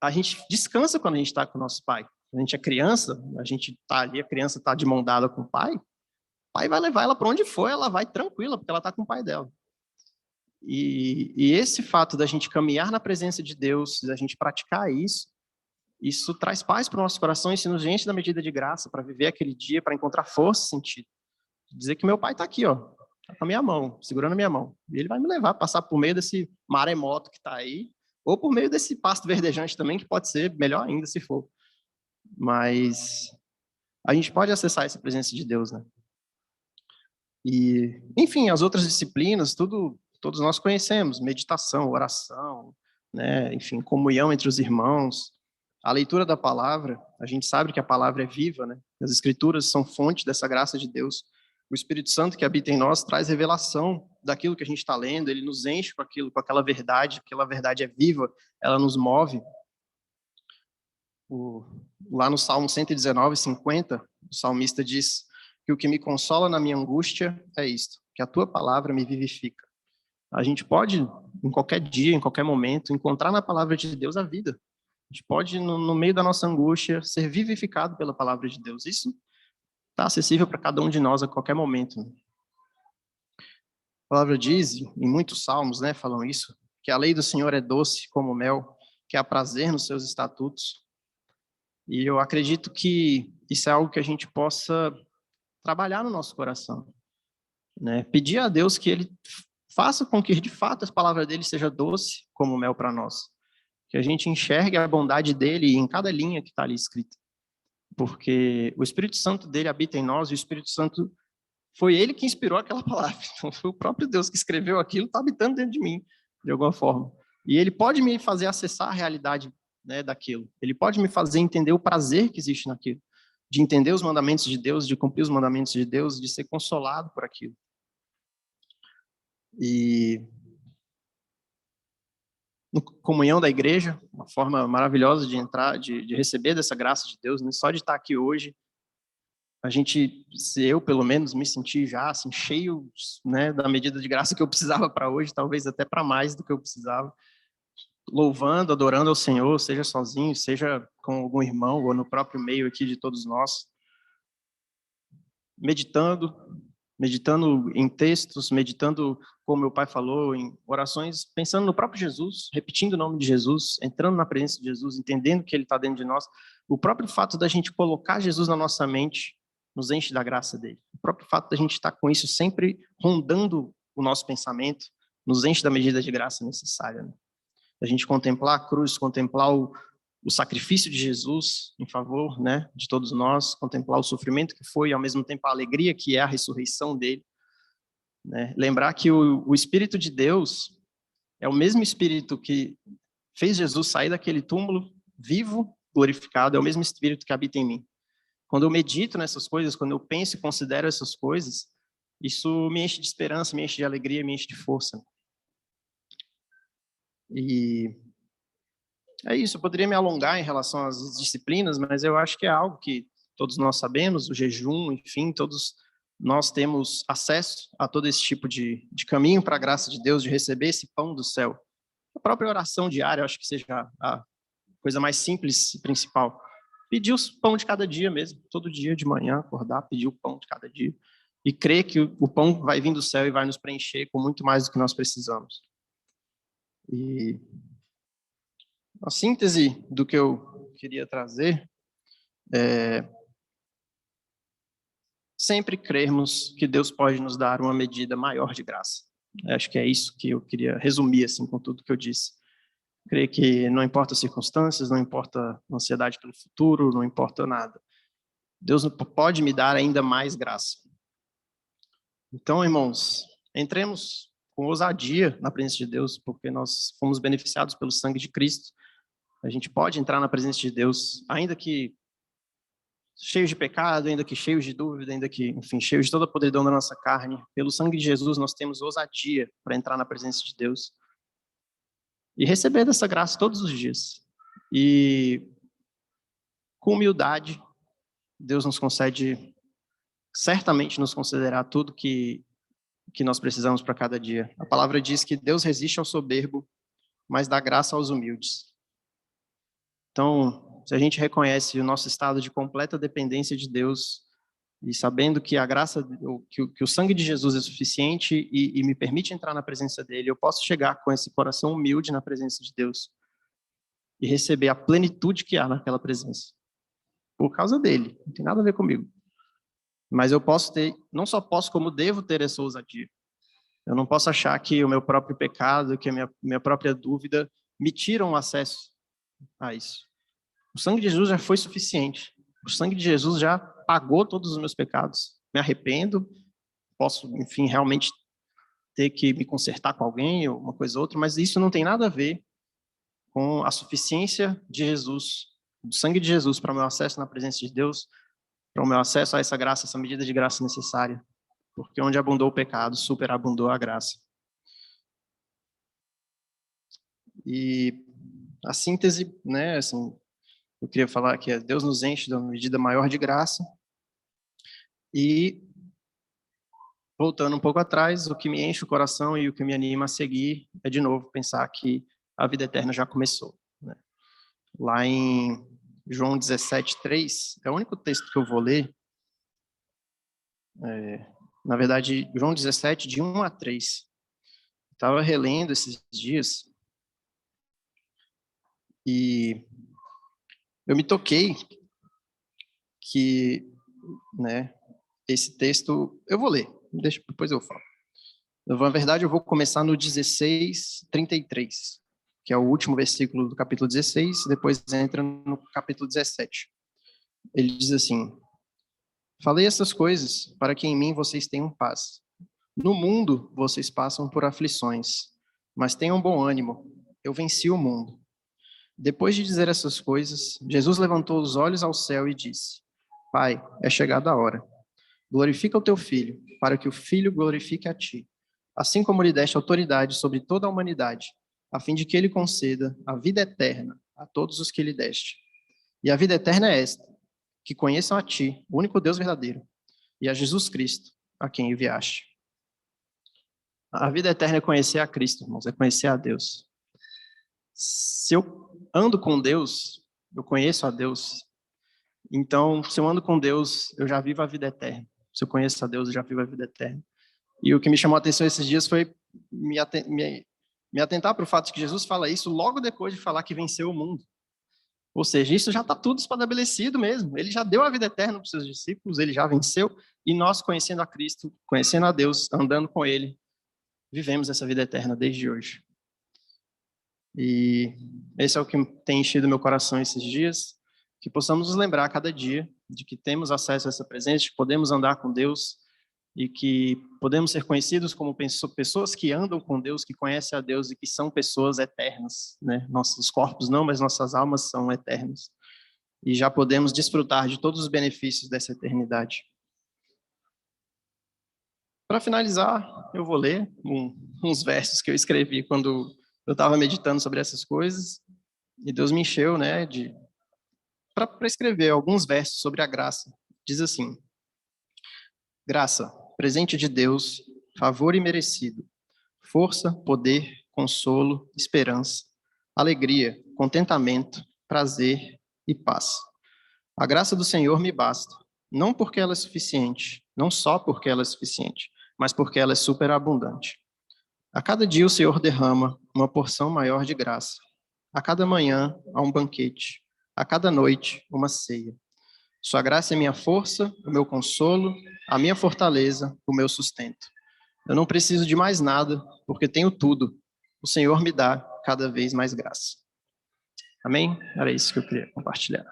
A gente descansa quando a gente está com o nosso pai. Quando a gente é criança, a gente está ali, a criança está de mão dada com o pai vai levar ela para onde for, ela vai tranquila, porque ela está com o pai dela. E esse fato da gente caminhar na presença de Deus, da gente praticar isso traz paz para o nosso coração, isso nos enche da medida de graça para viver aquele dia, para encontrar força e sentido. Dizer que meu pai está aqui, ó, tá com a minha mão, segurando a minha mão. E ele vai me levar, passar por meio desse maremoto que está aí, ou por meio desse pasto verdejante também, que pode ser melhor ainda se for. Mas a gente pode acessar essa presença de Deus, né? E, enfim, as outras disciplinas, todos nós conhecemos, meditação, oração, né? Enfim, comunhão entre os irmãos, a leitura da palavra, a gente sabe que a palavra é viva, né? As escrituras são fonte dessa graça de Deus. O Espírito Santo que habita em nós traz revelação daquilo que a gente está lendo, ele nos enche com aquela verdade é viva, ela nos move. Lá no Salmo 119, 50, o salmista diz que o que me consola na minha angústia é isto, que a tua palavra me vivifica. A gente pode, em qualquer dia, em qualquer momento, encontrar na palavra de Deus a vida. A gente pode, no meio da nossa angústia, ser vivificado pela palavra de Deus. Isso está acessível para cada um de nós a qualquer momento. A palavra diz, em muitos salmos, né, falam isso, que a lei do Senhor é doce como mel, que há prazer nos seus estatutos. E eu acredito que isso é algo que a gente possa trabalhar no nosso coração, né? Pedir a Deus que Ele faça com que, de fato, as palavras dele seja doce como mel para nós. Que a gente enxergue a bondade dele em cada linha que está ali escrita. Porque o Espírito Santo dele habita em nós, e o Espírito Santo foi ele que inspirou aquela palavra. Então, foi o próprio Deus que escreveu aquilo, está habitando dentro de mim, de alguma forma. E ele pode me fazer acessar a realidade, né, daquilo. Ele pode me fazer entender o prazer que existe naquilo. De entender os mandamentos de Deus, de cumprir os mandamentos de Deus, de ser consolado por aquilo. E no comunhão da igreja, uma forma maravilhosa de entrar, de receber dessa graça de Deus, né? Só de estar aqui hoje, se eu pelo menos me senti já assim, cheio, né, da medida de graça que eu precisava para hoje, talvez até para mais do que eu precisava, louvando, adorando ao Senhor, seja sozinho, seja com algum irmão ou no próprio meio aqui de todos nós, meditando em textos, meditando, como meu pai falou, em orações, pensando no próprio Jesus, repetindo o nome de Jesus, entrando na presença de Jesus, entendendo que ele está dentro de nós. O próprio fato da gente colocar Jesus na nossa mente nos enche da graça dele. O próprio fato da gente estar com isso sempre rondando o nosso pensamento nos enche da medida de graça necessária, né? A gente contemplar a cruz, contemplar o sacrifício de Jesus em favor, né, de todos nós, contemplar o sofrimento que foi e ao mesmo tempo a alegria que é a ressurreição dele, né? Lembrar que o Espírito de Deus é o mesmo Espírito que fez Jesus sair daquele túmulo vivo, glorificado, é o mesmo Espírito que habita em mim. Quando eu medito nessas coisas, quando eu penso e considero essas coisas, isso me enche de esperança, me enche de alegria, me enche de força. E é isso, eu poderia me alongar em relação às disciplinas, mas eu acho que é algo que todos nós sabemos, o jejum, enfim, todos nós temos acesso a todo esse tipo de caminho para a graça de Deus, de receber esse pão do céu. A própria oração diária, eu acho que seja a coisa mais simples e principal. Pedir o pão de cada dia mesmo, todo dia de manhã, acordar, pedir o pão de cada dia. E crer que o pão vai vir do céu e vai nos preencher com muito mais do que nós precisamos. E a síntese do que eu queria trazer é sempre crermos que Deus pode nos dar uma medida maior de graça. Acho que é isso que eu queria resumir assim, com tudo que eu disse. Crer que não importa as circunstâncias, não importa a ansiedade pelo futuro, não importa nada. Deus pode me dar ainda mais graça. Então, irmãos, entremos com ousadia na presença de Deus, porque nós fomos beneficiados pelo sangue de Cristo. A gente pode entrar na presença de Deus, ainda que cheios de pecado, ainda que cheios de dúvida, ainda que, enfim, cheios de toda a podridão da nossa carne. Pelo sangue de Jesus, nós temos ousadia para entrar na presença de Deus e receber dessa graça todos os dias. E com humildade, Deus nos concede, certamente nos concederá tudo que nós precisamos para cada dia. A palavra diz que Deus resiste ao soberbo, mas dá graça aos humildes. Então, se a gente reconhece o nosso estado de completa dependência de Deus e sabendo que a graça, que o sangue de Jesus é suficiente e me permite entrar na presença dele, eu posso chegar com esse coração humilde na presença de Deus e receber a plenitude que há naquela presença. Por causa dele, não tem nada a ver comigo. Mas eu posso ter, não só posso, como devo ter essa ousadia. Eu não posso achar que o meu próprio pecado, que a minha própria dúvida me tiram o acesso a isso. O sangue de Jesus já foi suficiente. O sangue de Jesus já pagou todos os meus pecados. Me arrependo, posso, enfim, realmente ter que me consertar com alguém ou uma coisa ou outra, mas isso não tem nada a ver com a suficiência de Jesus, do sangue de Jesus para o meu acesso na presença de Deus, para o meu acesso a essa graça, essa medida de graça necessária. Porque onde abundou o pecado, superabundou a graça. E a síntese, né, assim, eu queria falar que Deus nos enche de uma medida maior de graça. E, voltando um pouco atrás, o que me enche o coração e o que me anima a seguir é, de novo, pensar que a vida eterna já começou. Né? Lá em João 17:3, é o único texto que eu vou ler. Na verdade, João 17, de 1 a 3. Estava relendo esses dias e eu me toquei que, né, esse texto, eu vou ler, depois eu falo. Na verdade, eu vou começar no 16:33, que é o último versículo do capítulo 16, depois entra no capítulo 17. Ele diz assim: falei essas coisas para que em mim vocês tenham paz. No mundo vocês passam por aflições, mas tenham bom ânimo, eu venci o mundo. Depois de dizer essas coisas, Jesus levantou os olhos ao céu e disse: Pai, é chegada a hora. Glorifica o teu filho, para que o filho glorifique a ti, assim como lhe deste autoridade sobre toda a humanidade, a fim de que ele conceda a vida eterna a todos os que lhe deste. E a vida eterna é esta: que conheçam a ti, o único Deus verdadeiro, e a Jesus Cristo, a quem enviaste. A vida eterna é conhecer a Cristo, irmãos, é conhecer a Deus. Se eu ando com Deus, eu conheço a Deus. Então, se eu ando com Deus, eu já vivo a vida eterna. Se eu conheço a Deus, eu já vivo a vida eterna. E o que me chamou a atenção esses dias foi me atentar para o fato de que Jesus fala isso logo depois de falar que venceu o mundo. Ou seja, isso já está tudo estabelecido mesmo. Ele já deu a vida eterna para os seus discípulos, ele já venceu, e nós, conhecendo a Cristo, conhecendo a Deus, andando com ele, vivemos essa vida eterna desde hoje. E esse é o que tem enchido meu coração esses dias, que possamos nos lembrar a cada dia de que temos acesso a essa presença, que podemos andar com Deus e que podemos ser conhecidos como pessoas que andam com Deus, que conhecem a Deus e que são pessoas eternas, né? Nossos corpos não, mas nossas almas são eternas. E já podemos desfrutar de todos os benefícios dessa eternidade. Para finalizar, eu vou ler uns versos que eu escrevi quando eu estava meditando sobre essas coisas, e Deus me encheu, né, para escrever alguns versos sobre a graça. Diz assim: graça, presente de Deus, favor imerecido, força, poder, consolo, esperança, alegria, contentamento, prazer e paz. A graça do Senhor me basta, não porque ela é suficiente, não só porque ela é suficiente, mas porque ela é superabundante. A cada dia o Senhor derrama uma porção maior de graça. A cada manhã há um banquete, a cada noite uma ceia. Sua graça é minha força, o meu consolo, a minha fortaleza, o meu sustento. Eu não preciso de mais nada, porque tenho tudo. O Senhor me dá cada vez mais graça. Amém? Era isso que eu queria compartilhar.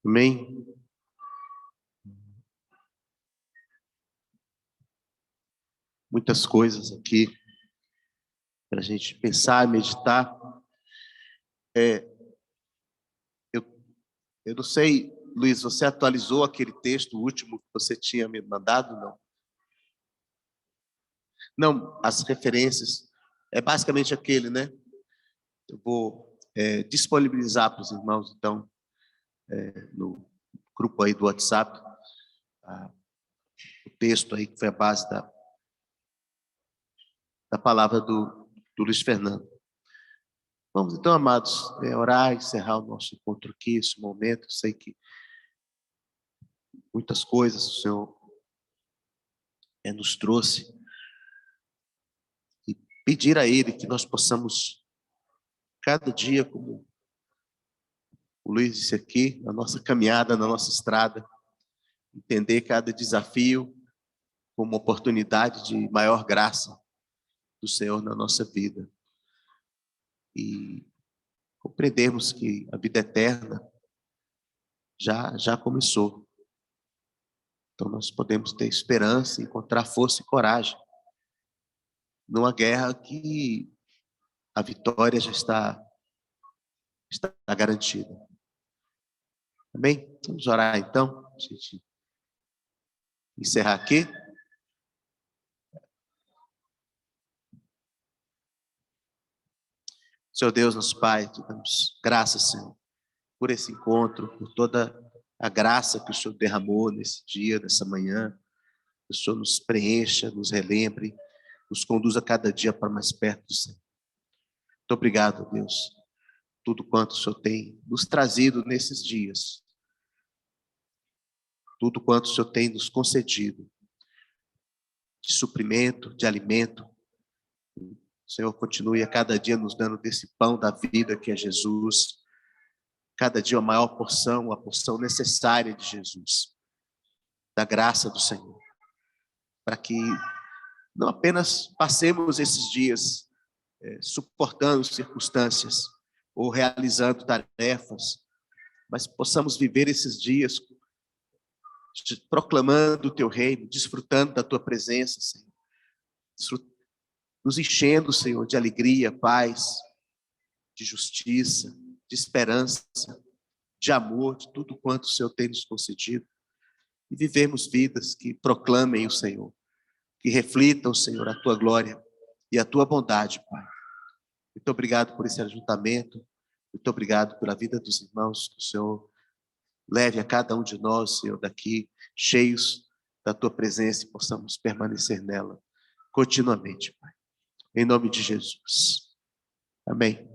Amém? Muitas coisas aqui para a gente pensar, meditar. Eu não sei, Luiz, você atualizou aquele texto último que você tinha me mandado, não? Não, as referências. É basicamente aquele, né? Eu vou disponibilizar para os irmãos, então, no grupo aí do WhatsApp, o texto aí que foi a base da palavra do Luiz Fernando. Vamos então, amados, orar, encerrar o nosso encontro aqui, esse momento. Eu sei que muitas coisas o Senhor nos trouxe, e pedir a Ele que nós possamos, cada dia, como o Luiz disse aqui, na nossa caminhada, na nossa estrada, entender cada desafio como uma oportunidade de maior graça do Senhor na nossa vida. E compreendermos que a vida eterna já começou. Então nós podemos ter esperança, encontrar força e coragem numa guerra que a vitória já está garantida. Amém? Vamos orar então, a gente encerrar aqui. Senhor Deus, nosso Pai, te damos graças, Senhor, por esse encontro, por toda a graça que o Senhor derramou nesse dia, nessa manhã. Que o Senhor nos preencha, nos relembre, nos conduza cada dia para mais perto do Senhor. Muito obrigado, Deus, tudo quanto o Senhor tem nos trazido nesses dias, tudo quanto o Senhor tem nos concedido, de suprimento, de alimento. O Senhor continue a cada dia nos dando desse pão da vida que é Jesus, cada dia a maior porção, a porção necessária de Jesus, da graça do Senhor, para que não apenas passemos esses dias suportando circunstâncias ou realizando tarefas, mas possamos viver esses dias proclamando o teu reino, desfrutando da tua presença, Senhor, nos enchendo, Senhor, de alegria, paz, de justiça, de esperança, de amor, de tudo quanto o Senhor tem nos concedido, e vivemos vidas que proclamem o Senhor, que reflitam, Senhor, a tua glória e a tua bondade, Pai. Muito obrigado por esse ajuntamento, muito obrigado pela vida dos irmãos, que o Senhor leve a cada um de nós, Senhor, daqui, cheios da tua presença, e possamos permanecer nela continuamente, Pai. Em nome de Jesus. Amém.